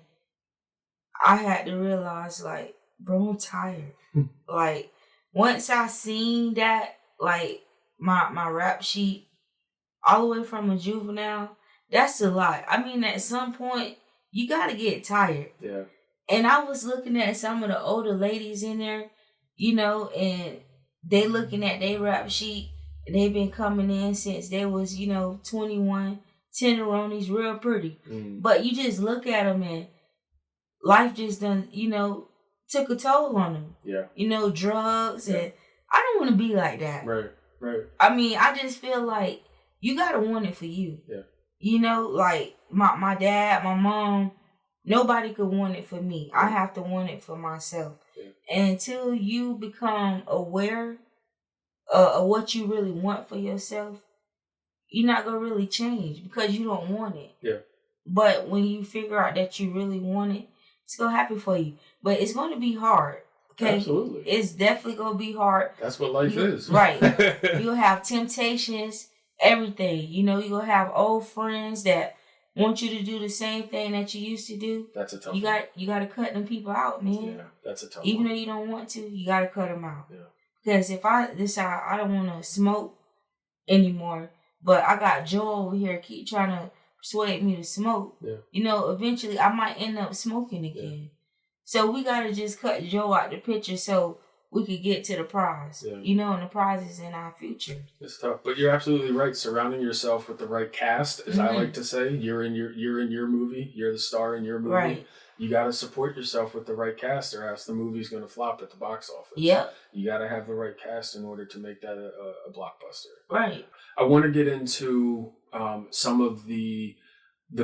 I had to realize, like, bro, I'm tired. Like, once I seen that, like, my rap sheet, all the way from a juvenile, that's a lot. I mean, at some point, you got to get tired. Yeah. And I was looking at some of the older ladies in there, you know, and they looking at their rap sheet. They've been coming in since they was, 21, tenderonis, real pretty. But you just look at them and life just done, took a toll on them. Yeah. Drugs. Yeah. And I don't want to be like that. Right. I mean, I just feel like you got to want it for you. Yeah. Like my dad, my mom, nobody could want it for me. I have to want it for myself. Yeah. And until you become aware of what you really want for yourself, you're not going to really change because you don't want it. Yeah. But when you figure out that you really want it, it's going to happen for you. But it's going to be hard. Okay? Absolutely. It's definitely going to be hard. That's what life is. Right. You'll have temptations, everything. You're going to have old friends that want you to do the same thing that you used to do. That's a tough one. You got to cut them people out, man. Yeah, that's a tough Even one. though you don't want to, you got to cut them out. Yeah. Because if I decide I don't want to smoke anymore, but I got Joe over here keep trying to persuade me to smoke, eventually I might end up smoking again. Yeah. So we got to just cut Joe out the picture so we could get to the prize. Yeah. And the prize is in our future. It's tough, but you're absolutely right. Surrounding yourself with the right cast, as I like to say, you're in your movie. You're the star in your movie. Right. You got to support yourself with the right cast, or else the movie's going to flop at the box office. Yep. You got to have the right cast in order to make that a blockbuster. Right. I want to get into some of the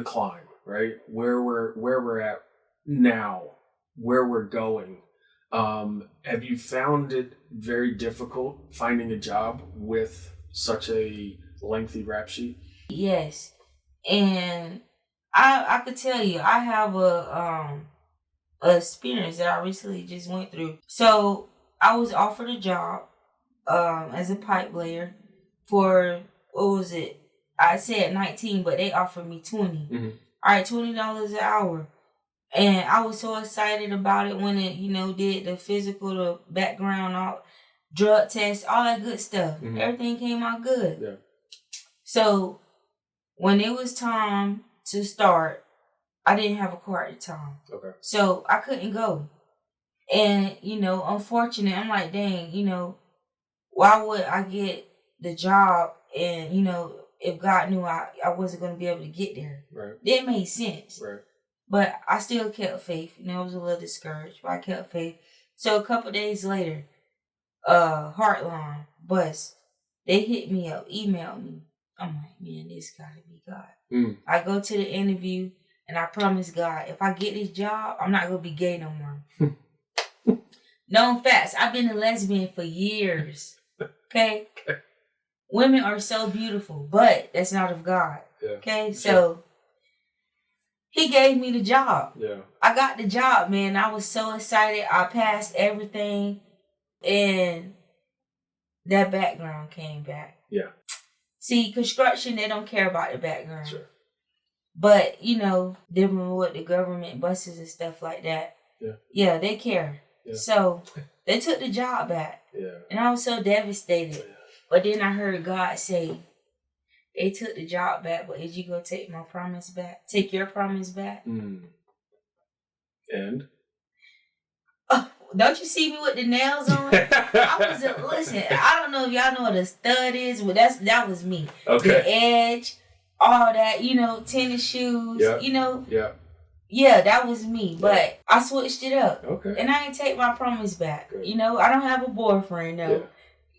climb, right? Where we're at now, where we're going. Have you found it very difficult finding a job with such a lengthy rap sheet? Yes. And I could tell you, I have a experience that I recently just went through. So I was offered a job as a pipe layer for, what was it? I said 19, but they offered me 20. Mm-hmm. All right, $20 an hour. And I was so excited about it when it, did the physical, the background, all drug tests, all that good stuff. Mm-hmm. Everything came out good. Yeah. So when it was time to start, I didn't have a car at the time. Okay. So I couldn't go. And, unfortunately, I'm like, dang, why would I get the job and, if God knew I wasn't going to be able to get there. Right. It made sense. Right. But I still kept faith. I was a little discouraged, but I kept faith. So a couple days later, Heartline, Bus, they hit me up, emailed me. I'm like, man, this gotta be God. I go to the interview, and I promise God, if I get this job, I'm not gonna be gay no more. Known facts, I've been a lesbian for years. Okay? Women are so beautiful, but that's not of God. Yeah. Okay? So he gave me the job. Yeah. I got the job, man. I was so excited. I passed everything, and that background came back. Yeah. See, construction, they don't care about the background. Sure. But, dealing with the government buses and stuff like that, yeah, they care. Yeah. So they took the job back. Yeah. And I was so devastated. Yeah. But then I heard God say, they took the job back, but is you going to take my promise back? Take your promise back? And? Oh, don't you see me with the nails on? Listen, I don't know if y'all know what a stud is, but that was me. Okay. The edge, all that, tennis shoes, Yeah. Yeah, that was me. But I switched it up. Okay. And I ain't take my promise back. Good. I don't have a boyfriend, though.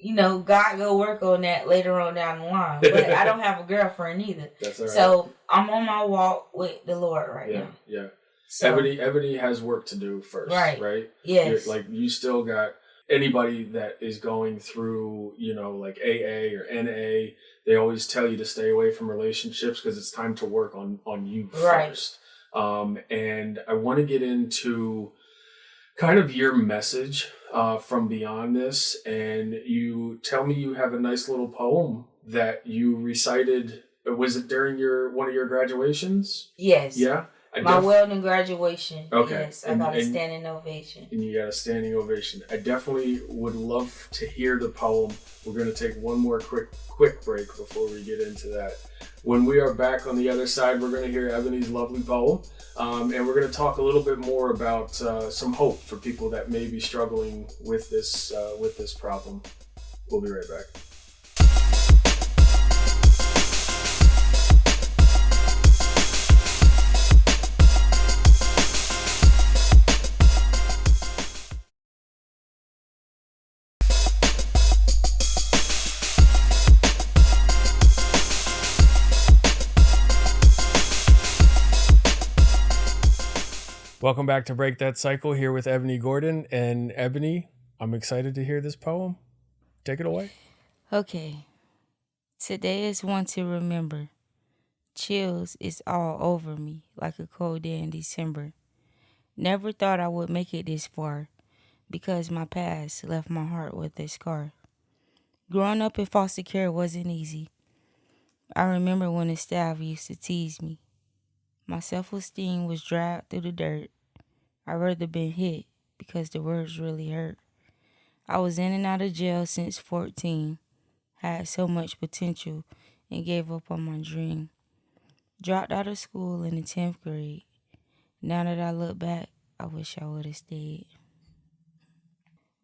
Yeah. God go work on that later on down the line. But I don't have a girlfriend either. That's all right. So I'm on my walk with the Lord right now. Yeah. So, Ebenie has work to do first. Right? Yes. You still got, anybody that is going through, like AA or NA, they always tell you to stay away from relationships because it's time to work on you first. And I want to get into kind of your message from beyond this. And you tell me you have a nice little poem that you recited. Was it during one of your graduations? Yes. Yeah? My welding graduation. Okay. Yes, I got a standing ovation. And you got a standing ovation. I definitely would love to hear the poem. We're going to take one more quick break before we get into that. When we are back on the other side, we're going to hear Ebenie's lovely poem. And we're going to talk a little bit more about some hope for people that may be struggling with this problem. We'll be right back. Welcome back to Break That Cycle, here with Ebenie Gordon. And Ebenie, I'm excited to hear this poem. Take it away. Okay. Today is one to remember. Chills is all over me like a cold day in December. Never thought I would make it this far because my past left my heart with a scar. Growing up in foster care wasn't easy. I remember when the staff used to tease me. My self-esteem was dragged through the dirt. I'd rather been hit because the words really hurt. I was in and out of jail since 14. Had so much potential and gave up on my dream. Dropped out of school in the 10th grade. Now that I look back, I wish I would have stayed.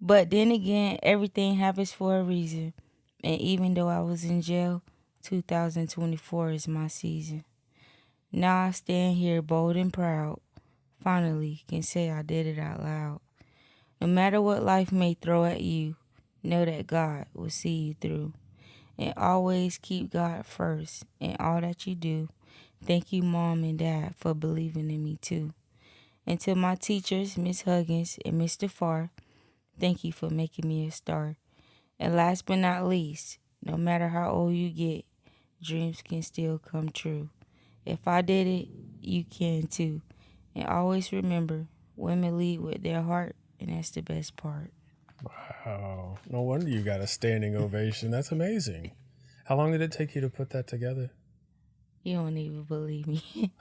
But then again, everything happens for a reason. And even though I was in jail, 2024 is my season. Now I stand here bold and proud. Finally can say I did it out loud. No matter what life may throw at you, know that God will see you through. And always keep God first in all that you do. Thank you, Mom and Dad, for believing in me too. And to my teachers, Miss Huggins and Mr. Farr, thank you for making me a star. And last but not least, no matter how old you get, dreams can still come true. If I did it, you can too. And always remember, women lead with their heart, and that's the best part. Wow. No wonder you got a standing ovation. That's amazing. How long did it take you to put that together? You don't even believe me.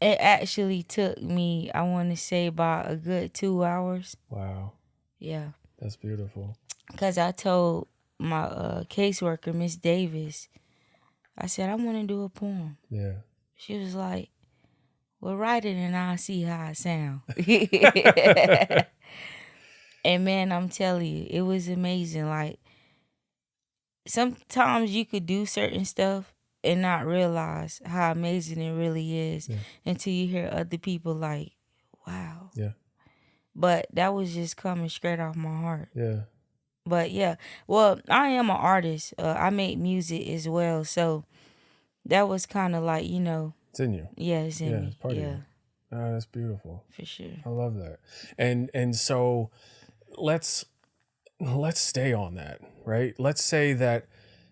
It actually took me, I want to say, about a good 2 hours. Wow. Yeah. That's beautiful. Because I told my caseworker, Miss Davis, I said, I want to do a poem. Yeah. She was like, well, write it and I'll see how it sound. And man, I'm telling you, it was amazing. Like, sometimes you could do certain stuff and not realize how amazing it really is until you hear other people like, wow. Yeah. But that was just coming straight off my heart. Yeah. But yeah, well, I am an artist. I make music as well. So that was kind of like, It's in you. Yeah, it's in me. It's part of you. Oh, that's beautiful. For sure. I love that. And so let's stay on that, right? Let's say that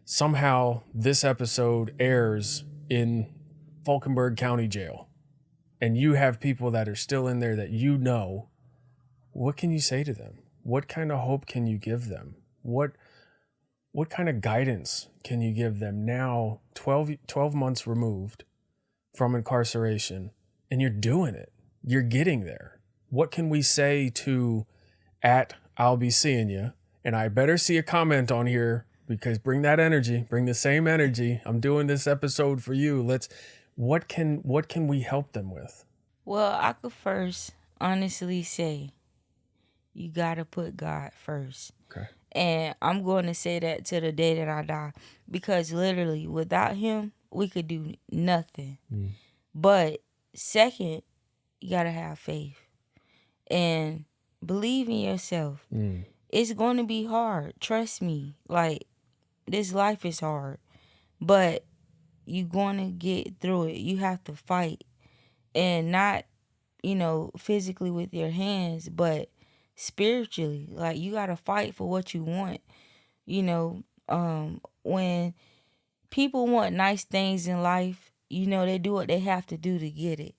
somehow this episode airs in Falkenberg County Jail and you have people that are still in there that you know. What can you say to them? What kind of hope can you give them? What kind of guidance can you give them now, 12 months removed from incarceration, and you're doing it? You're getting there. What can we say to @I'll be seeing you? And I better see a comment on here because bring that energy, bring the same energy. I'm doing this episode for you. What can we help them with? Well, I could first honestly say you got to put God first. Okay. And I'm going to say that to the day that I die because literally without him, we could do nothing. But second, you got to have faith and believe in yourself. It's going to be hard. Trust me. Like, this life is hard, but you're going to get through it. You have to fight and not, physically with your hands, but spiritually. Like, you got to fight for what you want. You know, when people want nice things in life, you know, they do what they have to do to get it.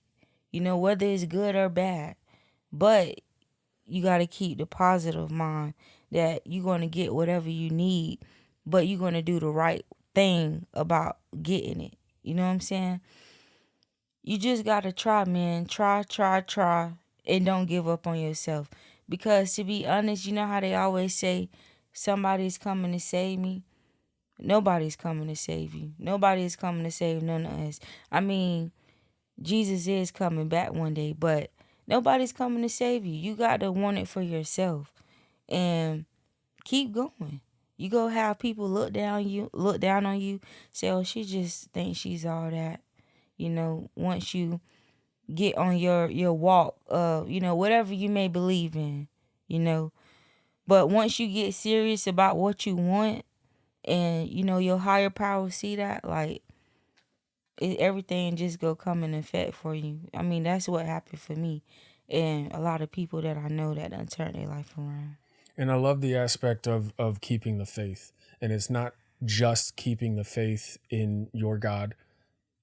You know, whether it's good or bad. But you got to keep the positive mind that you're going to get whatever you need, but you're going to do the right thing about getting it. You know what I'm saying? You just got to try, man. Try, and don't give up on yourself. Because to be honest, you know how they always say, somebody's coming to save me? Nobody's coming to save you. Nobody is coming to save none of us. I mean, Jesus is coming back one day, but nobody's coming to save you. You got to want it for yourself. And keep going. You go have people look down on you, say, oh, she just thinks she's all that. You know, once you get on your walk, you know, whatever you may believe in, you know. But once you get serious about what you want, and, you know, your higher power see that, like, everything just go come in effect for you. I mean, that's what happened for me. And a lot of people that I know that done turned their life around. And I love the aspect of keeping the faith. And it's not just keeping the faith in your God,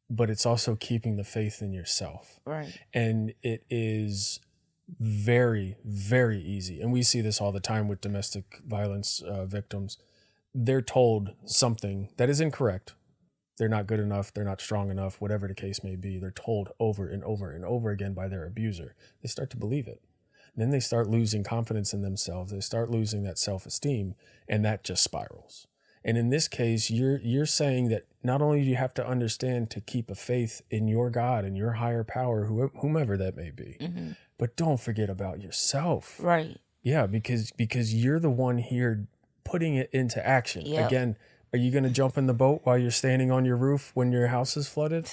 but it's also keeping the faith in yourself. Right. And it is very, very easy. And we see this all the time with domestic violence victims. They're told something that is incorrect. They're not good enough. They're not strong enough, whatever the case may be. They're told over and over and over again by their abuser. They start to believe it. And then they start losing confidence in themselves. They start losing that self-esteem, and that just spirals. And in this case, you're saying that not only do you have to understand to keep a faith in your God and your higher power, whomever that may be, mm-hmm. but don't forget about yourself. Right. Yeah, because you're the one here putting it into action. Yep. Again, are you going to jump in the boat while you're standing on your roof when your house is flooded?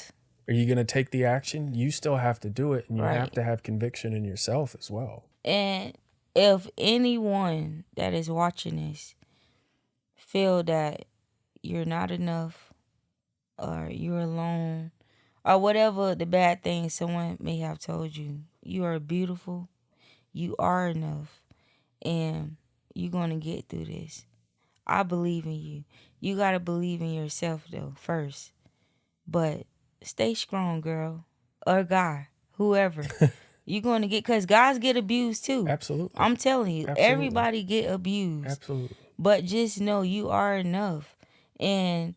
Are you going to take the action? You still have to do it, and you right. have to have conviction in yourself as well. And if anyone that is watching this feel that you're not enough, or you're alone, or whatever the bad thing someone may have told you, you are beautiful, you are enough, and you're going to get through this. I believe in you. You got to believe in yourself, though, first. But stay strong, girl, or guy, whoever. You're going to get, because guys get abused, too. Absolutely. I'm telling you, Absolutely. Everybody get abused. Absolutely. But just know you are enough. And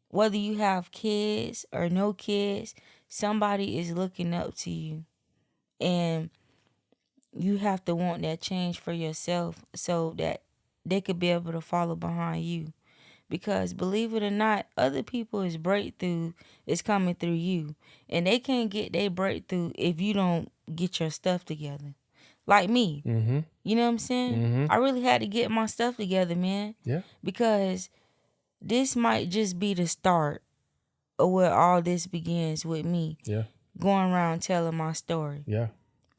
whether you have kids or no kids, somebody is looking up to you. And you have to want that change for yourself so that they could be able to follow behind you. Because believe it or not, other people's breakthrough is coming through you. And they can't get their breakthrough if you don't get your stuff together. Like me. Mm-hmm. You know what I'm saying? Mm-hmm. I really had to get my stuff together, man. Yeah. Because this might just be the start of where all this begins with me. Yeah. Going around telling my story. Yeah.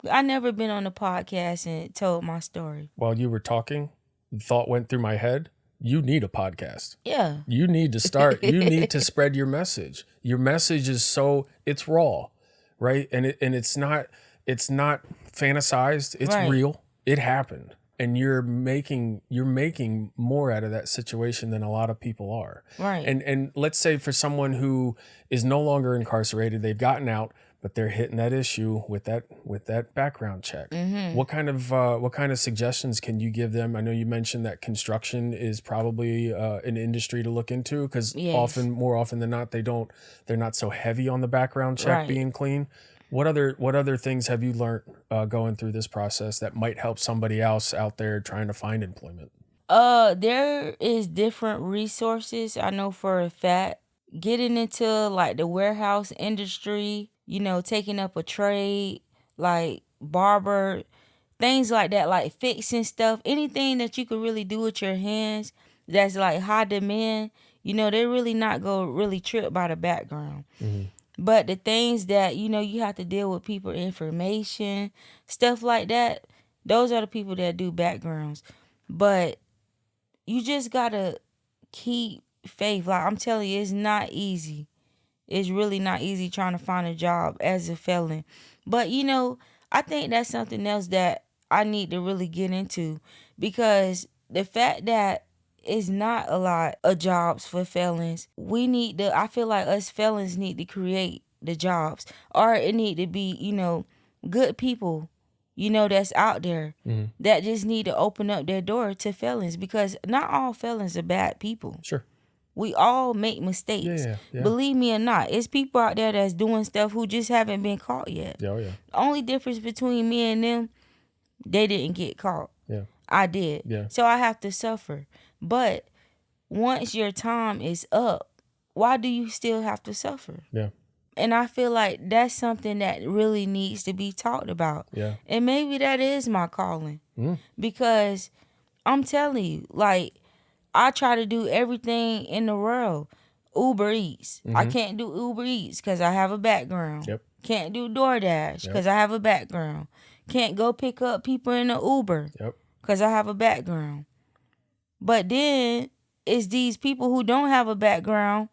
I never been on a podcast and told my story. While you were talking, the thought went through my head. You need a podcast. Yeah. You need to start. You need to spread your message. Your message is it's raw, right? And it's not fantasized. It's right. real. It happened. And you're making more out of that situation than a lot of people are. Right. And let's say for someone who is no longer incarcerated, they've gotten out, but they're hitting that issue with that background check. Mm-hmm. What kind of suggestions can you give them? I know you mentioned that construction is probably an industry to look into, because yes. more often than not, they're not so heavy on the background check right. being clean. What other things have you learned going through this process that might help somebody else out there trying to find employment? There is different resources. I know for a fact, getting into like the warehouse industry, you know, taking up a trade, like barber, things like that, like fixing stuff, anything that you could really do with your hands that's like high demand, you know, they're really not going to really trip by the background. Mm-hmm. But the things that, you know, you have to deal with people information, stuff like that, those are the people that do backgrounds. But you just got to keep faith. Like I'm telling you, it's not easy. It's really not easy trying to find a job as a felon. But, you know, I think that's something else that I need to really get into, because the fact that it's not a lot of jobs for felons, I feel like us felons need to create the jobs, or it need to be, good people, that's out there that just need to open up their door to felons, because not all felons are bad people. Sure. We all make mistakes. Yeah. Believe me or not, it's people out there that's doing stuff who just haven't been caught yet. Yeah, The only difference between me and them, they didn't get caught. Yeah. I did. Yeah. So I have to suffer. But once your time is up, why do you still have to suffer? Yeah. And I feel like that's something that really needs to be talked about. Yeah. And maybe that is my calling. Because I'm telling you, like, I try to do everything in the world. Uber Eats. I can't do Uber Eats because I have a background. Yep. Can't do DoorDash because I have a background. Can't go pick up people in the Uber because I have a background. But then it's these people who don't have a background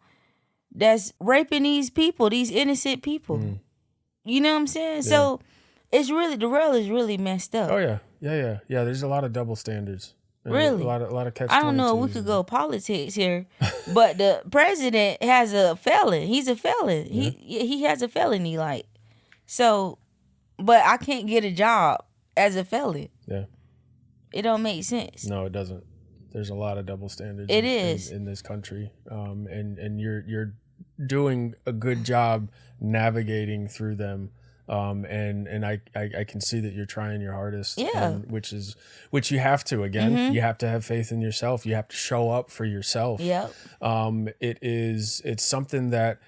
that's raping these people, these innocent people. You know what I'm saying? Yeah. So it's really, the world is really messed up. Oh, yeah. Yeah. There's a lot of double standards. Really? A lot of catch-22s. I don't know if we could go politics here, but the president has a felon. He's a felon. Yeah. He has a felony, like. So, but I can't get a job as a felon. Yeah. It don't make sense. No, it doesn't. There's a lot of double standards in this country. And you're doing a good job navigating through them. And I can see that you're trying your hardest. Yeah. Which you have to, again, you have to have faith in yourself. You have to show up for yourself. Yep. It's something that,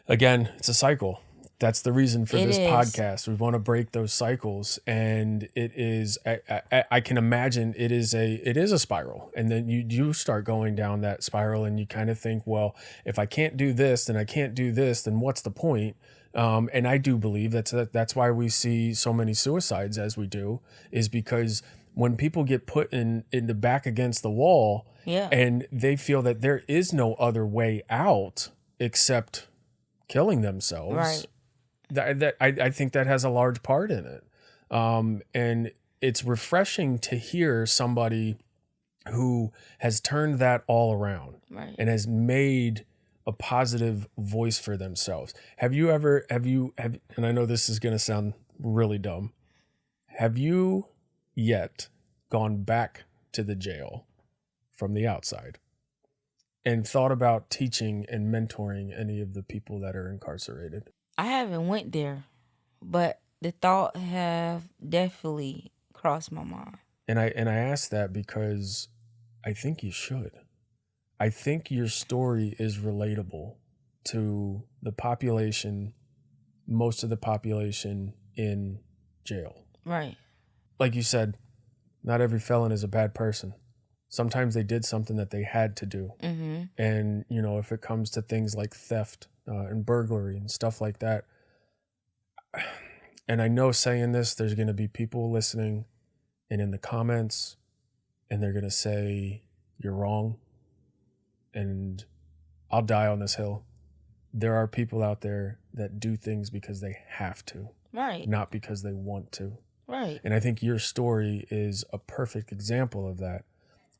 again, it's a cycle. That's the reason for this podcast. We want to break those cycles, and it is. I can imagine it is a spiral, and then you do start going down that spiral, and you kind of think, well, if I can't do this, then I can't do this, then what's the point? And I do believe that's why we see so many suicides as we do, is because when people get put in the back against the wall, and they feel that there is no other way out except killing themselves. Right. I think that has a large part in it. And it's refreshing to hear somebody who has turned that all around and has made a positive voice for themselves. Have you, and I know this is going to sound really dumb, have you yet gone back to the jail from the outside and thought about teaching and mentoring any of the people that are incarcerated? I haven't went there, but the thought have definitely crossed my mind. And I ask that because I think you should. I think your story is relatable to the population, most of the population in jail. Right. Like you said, not every felon is a bad person. Sometimes they did something that they had to do. Mm-hmm. And, if it comes to things like theft and burglary and stuff like that, and I know saying this, there's going to be people listening and in the comments, and they're going to say, you're wrong. And I'll die on this hill. There are people out there that do things because they have to. Right. Not because they want to. Right. And I think your story is a perfect example of that.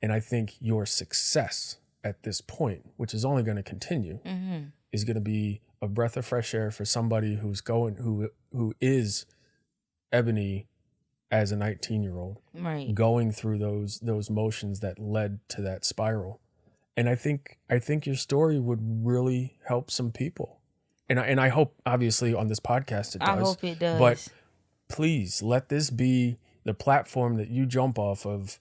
And I think your success at this point, which is only going to continue, is going to be a breath of fresh air for somebody who is Ebenie as a 19-year-old, right, going through those motions that led to that spiral. And I think your story would really help some people. And I hope, obviously, on this podcast it does. I hope it does. But please let this be the platform that you jump off of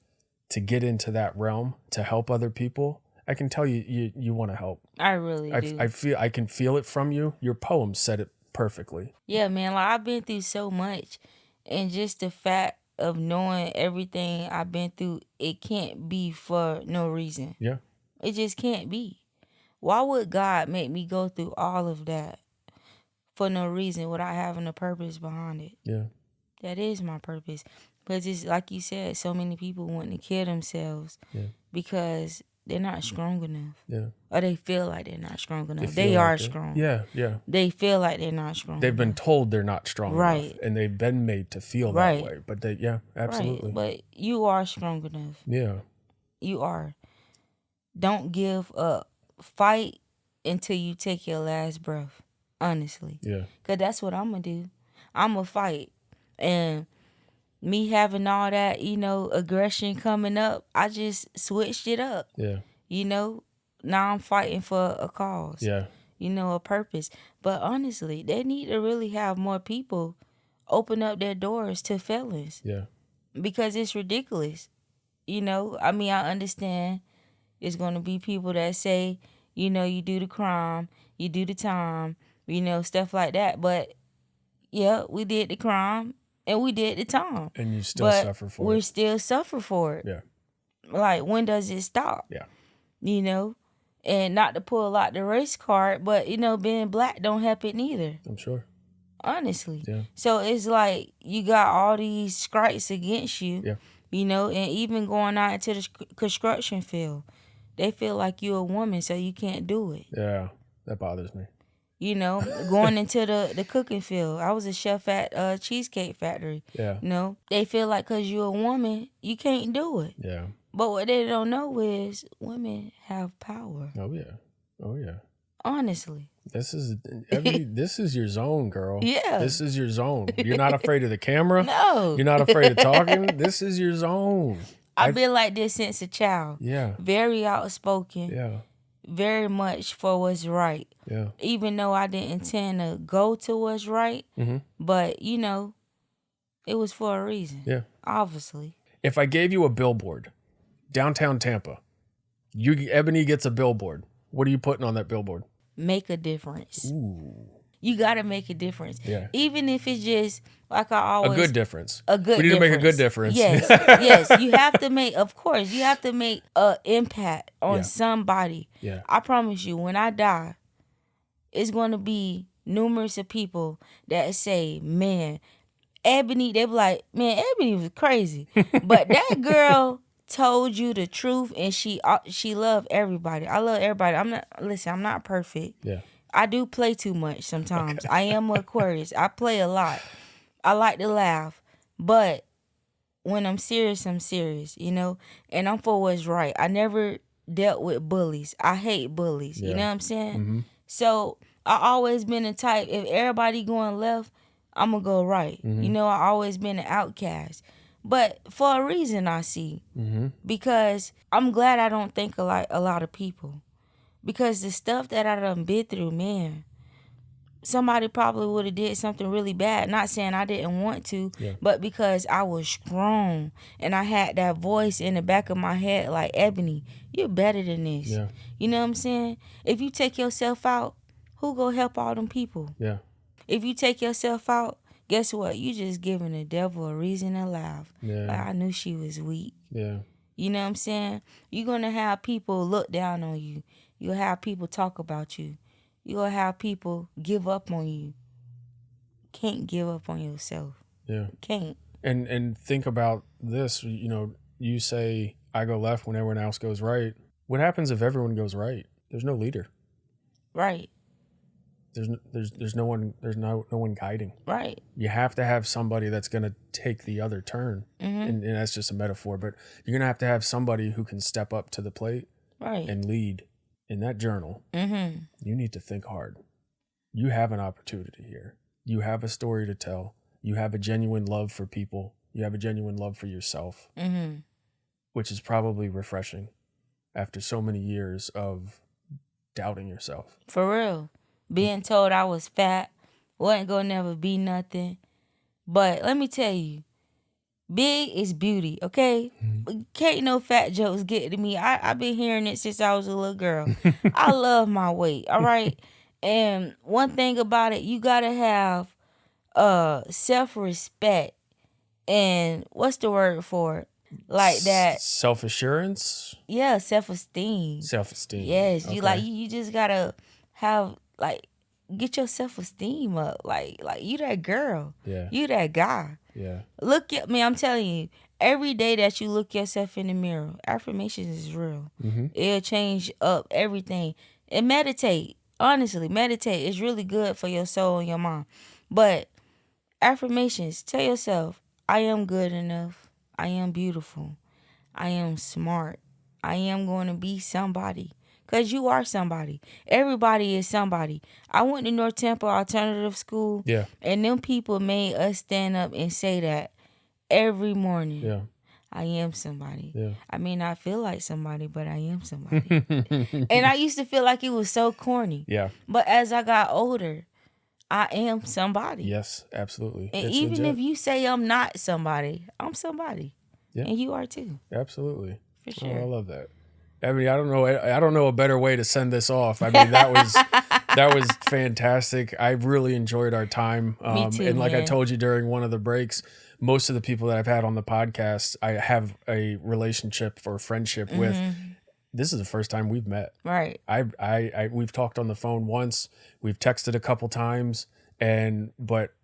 to get into that realm, to help other people. I can tell you want to help. I really do. I can feel it from you. Your poem said it perfectly. Yeah, man. Like, I've been through so much, and just the fact of knowing everything I've been through, it can't be for no reason. Yeah. It just can't be. Why would God make me go through all of that for no reason without having a purpose behind it? Yeah. That is my purpose. Because it's like you said, so many people want to kill themselves because they're not strong enough. Yeah. Or they feel like they're not strong enough. They They are like strong. Yeah, yeah. They feel like they're not strong They've been enough. told they're not strong Right. enough, and they've been made to feel Right. that way. But they, yeah, absolutely. Right. But you are strong enough. Yeah. You are. Don't give up. Fight until you take your last breath. Honestly. Yeah. Because that's what I'm going to do. I'm going to fight. And me having all that, aggression coming up, I just switched it up. Yeah. Now I'm fighting for a cause. Yeah. A purpose. But honestly, they need to really have more people open up their doors to felons. Yeah. Because it's ridiculous. I understand it's going to be people that say, you do the crime, you do the time, stuff like that. But, yeah, we did the crime and we did the time. And you still suffer for it. We still suffer for it. Yeah. Like, when does it stop? Yeah. And not to pull out the race card, but, being black don't help it neither. I'm sure. Honestly. Yeah. So it's like you got all these strikes against you, Yeah. And even going out into the construction field, they feel like you're a woman, so you can't do it. Yeah. That bothers me. Going into the cooking field. I was a chef at a Cheesecake Factory. Yeah. They feel like because you're a woman, you can't do it. Yeah. But what they don't know is women have power. Oh, yeah. Oh, yeah. Honestly. This is your zone, girl. Yeah. This is your zone. You're not afraid of the camera. No. You're not afraid of talking. This is your zone. I've been like this since a child. Yeah. Very outspoken. Yeah. Very much for what's right. Yeah. Even though I didn't intend to go to what's right. Mm-hmm. But, it was for a reason. Yeah. Obviously. If I gave you a billboard, downtown Tampa, Ebenie gets a billboard. What are you putting on that billboard? Make a difference. Ooh. You got to make a difference. Yeah. Even if it's just, like I always... A good difference. A good difference. We need to make a good difference. Yes. Yes. You have to make, of course, you have to make an impact on somebody. Yeah. I promise you, when I die, it's going to be numerous of people that say, man, Ebenie, they be like, man, Ebenie was crazy. But that girl told you the truth, and she loved everybody. I love everybody. I'm not perfect. Yeah. I do play too much sometimes. Okay. I am Aquarius. I play a lot. I like to laugh. But when I'm serious, and I'm for what's right. I never dealt with bullies. I hate bullies. Yeah. You know what I'm saying? Mm-hmm. So I always been the type, if everybody going left, I'm going to go right. Mm-hmm. I always been an outcast. But for a reason, I see. Mm-hmm. Because I'm glad I don't think like a lot of people. Because the stuff that I done been through, man, somebody probably would have did something really bad. Not saying I didn't want to, but because I was strong and I had that voice in the back of my head like, Ebenie, you're better than this. Yeah. You know what I'm saying? If you take yourself out, who go help all them people? Yeah. If you take yourself out, guess what? You just giving the devil a reason to laugh. Yeah. Like, I knew she was weak. Yeah. You know what I'm saying? You're going to have people look down on you. You'll have people talk about you. You'll have people give up on you. Can't give up on yourself. Yeah. Can't. And think about this, you say I go left when everyone else goes right. What happens if everyone goes right? There's no leader. Right. There's no one guiding. Right. You have to have somebody that's going to take the other turn. Mm-hmm. And that's just a metaphor, but you're going to have somebody who can step up to the plate and lead. In that journal, you need to think hard. You have an opportunity here. You have a story to tell. You have a genuine love for people. You have a genuine love for yourself, which is probably refreshing after so many years of doubting yourself. For real. Being told I was fat, wasn't gonna never be nothing. But let me tell you, big is beauty, okay? Can't no fat jokes get to me. I've been hearing it since I was a little girl. I love my weight, all right? And one thing about it, you gotta have self-respect. And what's the word for it? Like that. Self-assurance? Yeah, self-esteem. Self-esteem. Yes, okay. you just gotta have get your self-esteem up. Like you that girl. Yeah. You that guy. Yeah. Look at me, I'm telling you, every day that you look yourself in the mirror, affirmations is real. It'll change up everything. And meditate. Honestly, meditate. It's really good for your soul and your mind. But affirmations, tell yourself, I am good enough. I am beautiful. I am smart. I am going to be somebody. Because you are somebody. Everybody is somebody. I went to North Temple Alternative School. Yeah. And them people made us stand up and say that every morning. Yeah. I am somebody. Yeah. I may not feel like somebody, but I am somebody. And I used to feel like it was so corny. Yeah. But as I got older, I am somebody. Yes, absolutely. And it's even legit. if you say I'm not somebody, I'm somebody. Yeah. And you are too. Absolutely. For sure. Oh, I love that. Ebenie, I don't know a better way to send this off. I mean, that was fantastic. I really enjoyed our time. Me too, and like I man. told you during one of the breaks, most of the people that I've had on the podcast, I have a relationship or friendship with. This is the first time we've met. Right. We've talked on the phone once. We've texted a couple times, but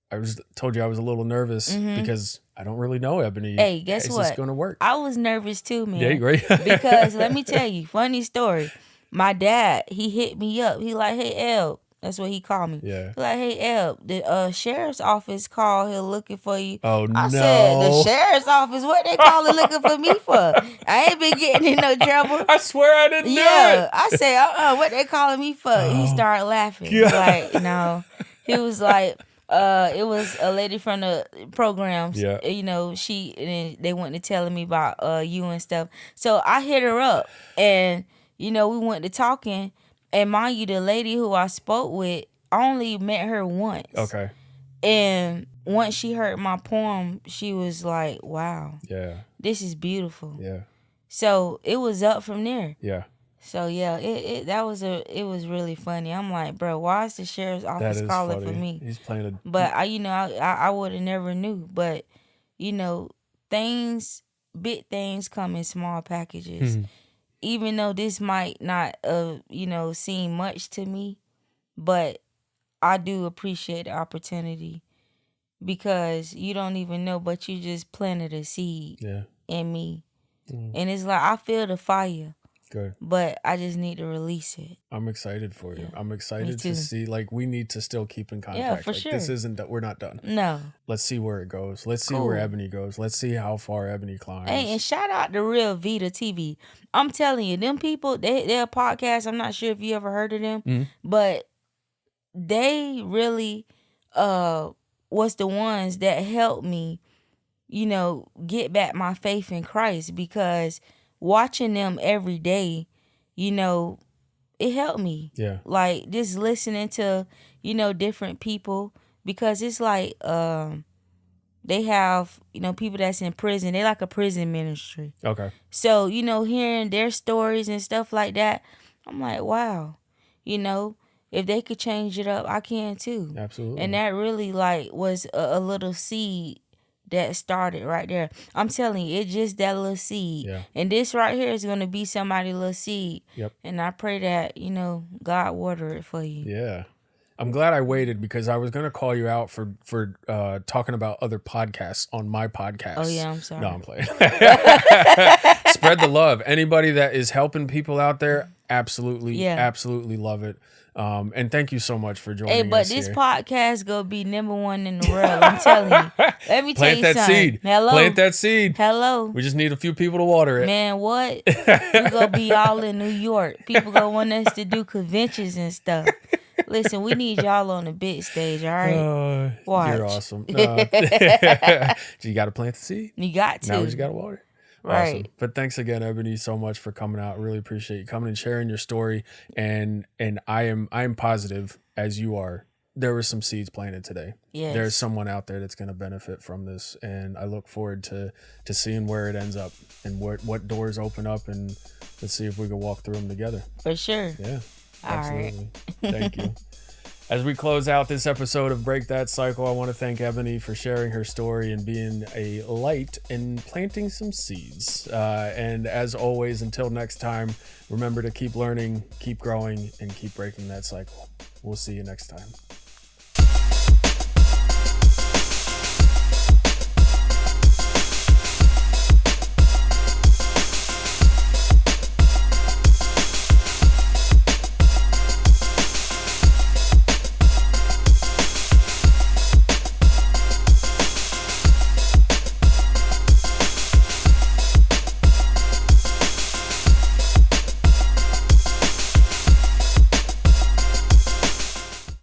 I told you I was a little nervous because I don't really know Ebenie. Hey, guess what? Is this going to work? I was nervous too, man. Yeah, great. Because let me tell you, funny story. My dad, he hit me up. He like, hey, El. That's what he called me. Yeah. He like, hey, El, the sheriff's office called here looking for you. Oh, I no. said, the sheriff's office? What they calling looking for me for? I ain't been getting in no trouble. I swear I didn't know Yeah. it. I said, what they calling me for? He started laughing. He like, no. He was like, it was a lady from the programs. Yeah. You know, and they went to telling me about you and stuff. So I hit her up, and you know, we went to talking. And mind you, the lady who I spoke with, I only met her once. Okay. And once she heard my poem, she was like, "Wow, Yeah. this is beautiful." Yeah. So it was up from there. Yeah. So yeah, it was really funny. I'm like, bro, why is the sheriff's office calling for me? He's playing a... But I would have never knew. But you know, big things come in small packages. Even though this might not seem much to me, but I do appreciate the opportunity because you don't even know, but you just planted a seed in me. And it's like I feel the fire. Good. But I just need to release it. I'm excited for you. Yeah. I'm excited to see, like, we need to still keep in contact. Yeah, for like, sure. This isn't that we're not done. No. Let's see where it goes. Let's see where Ebenie goes. Let's see how far Ebenie climbs. Hey, and shout out to Real Vita TV. I'm telling you, them people, they're a podcast. I'm not sure if you ever heard of them, but they really was the ones that helped me, you know, get back my faith in Christ, because watching them every day, you know, it helped me. Yeah. Like just listening to, you know, different people, because it's like they have, you know, people that's in prison. They like a prison ministry. Okay. So, you know, hearing their stories and stuff like that, I'm like, wow, you know, if they could change it up, I can too. Absolutely. And that really like was a little seed that started right there. I'm telling you, it's just that little seed. Yeah. And this right here is going to be somebody's little seed. Yep. And I pray that, you know, God water it for you. Yeah. I'm glad I waited, because I was going to call you out for talking about other podcasts on my podcast. Oh, yeah, I'm sorry. No, I'm playing. Spread the love. Anybody that is helping people out there, absolutely love it. And thank you so much for joining us. Hey, but this podcast gonna be #1 in the world. I'm telling you. Let me tell Plant you that something. seed. Hello. Plant that seed. Hello. We just need a few people to water it. Man, what? We gonna be all in New York. People gonna want us to do conventions and stuff. Listen, we need y'all on the big stage, all right? Watch. You're awesome. You got to plant the seed. You got to. Now we just got to water. Right. Awesome. But thanks again, Ebenie, so much for coming out. Really appreciate you coming and sharing your story. And I am positive, as you are, there were some seeds planted today. Yes. There's someone out there that's going to benefit from this, and I look forward to seeing where it ends up and what doors open up, and let's see if we can walk through them together. For sure. Yeah. All Absolutely. right. Thank you. As we close out this episode of Break That Cycle, I want to thank Ebenie for sharing her story and being a light and planting some seeds. And as always, until next time, remember to keep learning, keep growing, and keep breaking that cycle. We'll see you next time.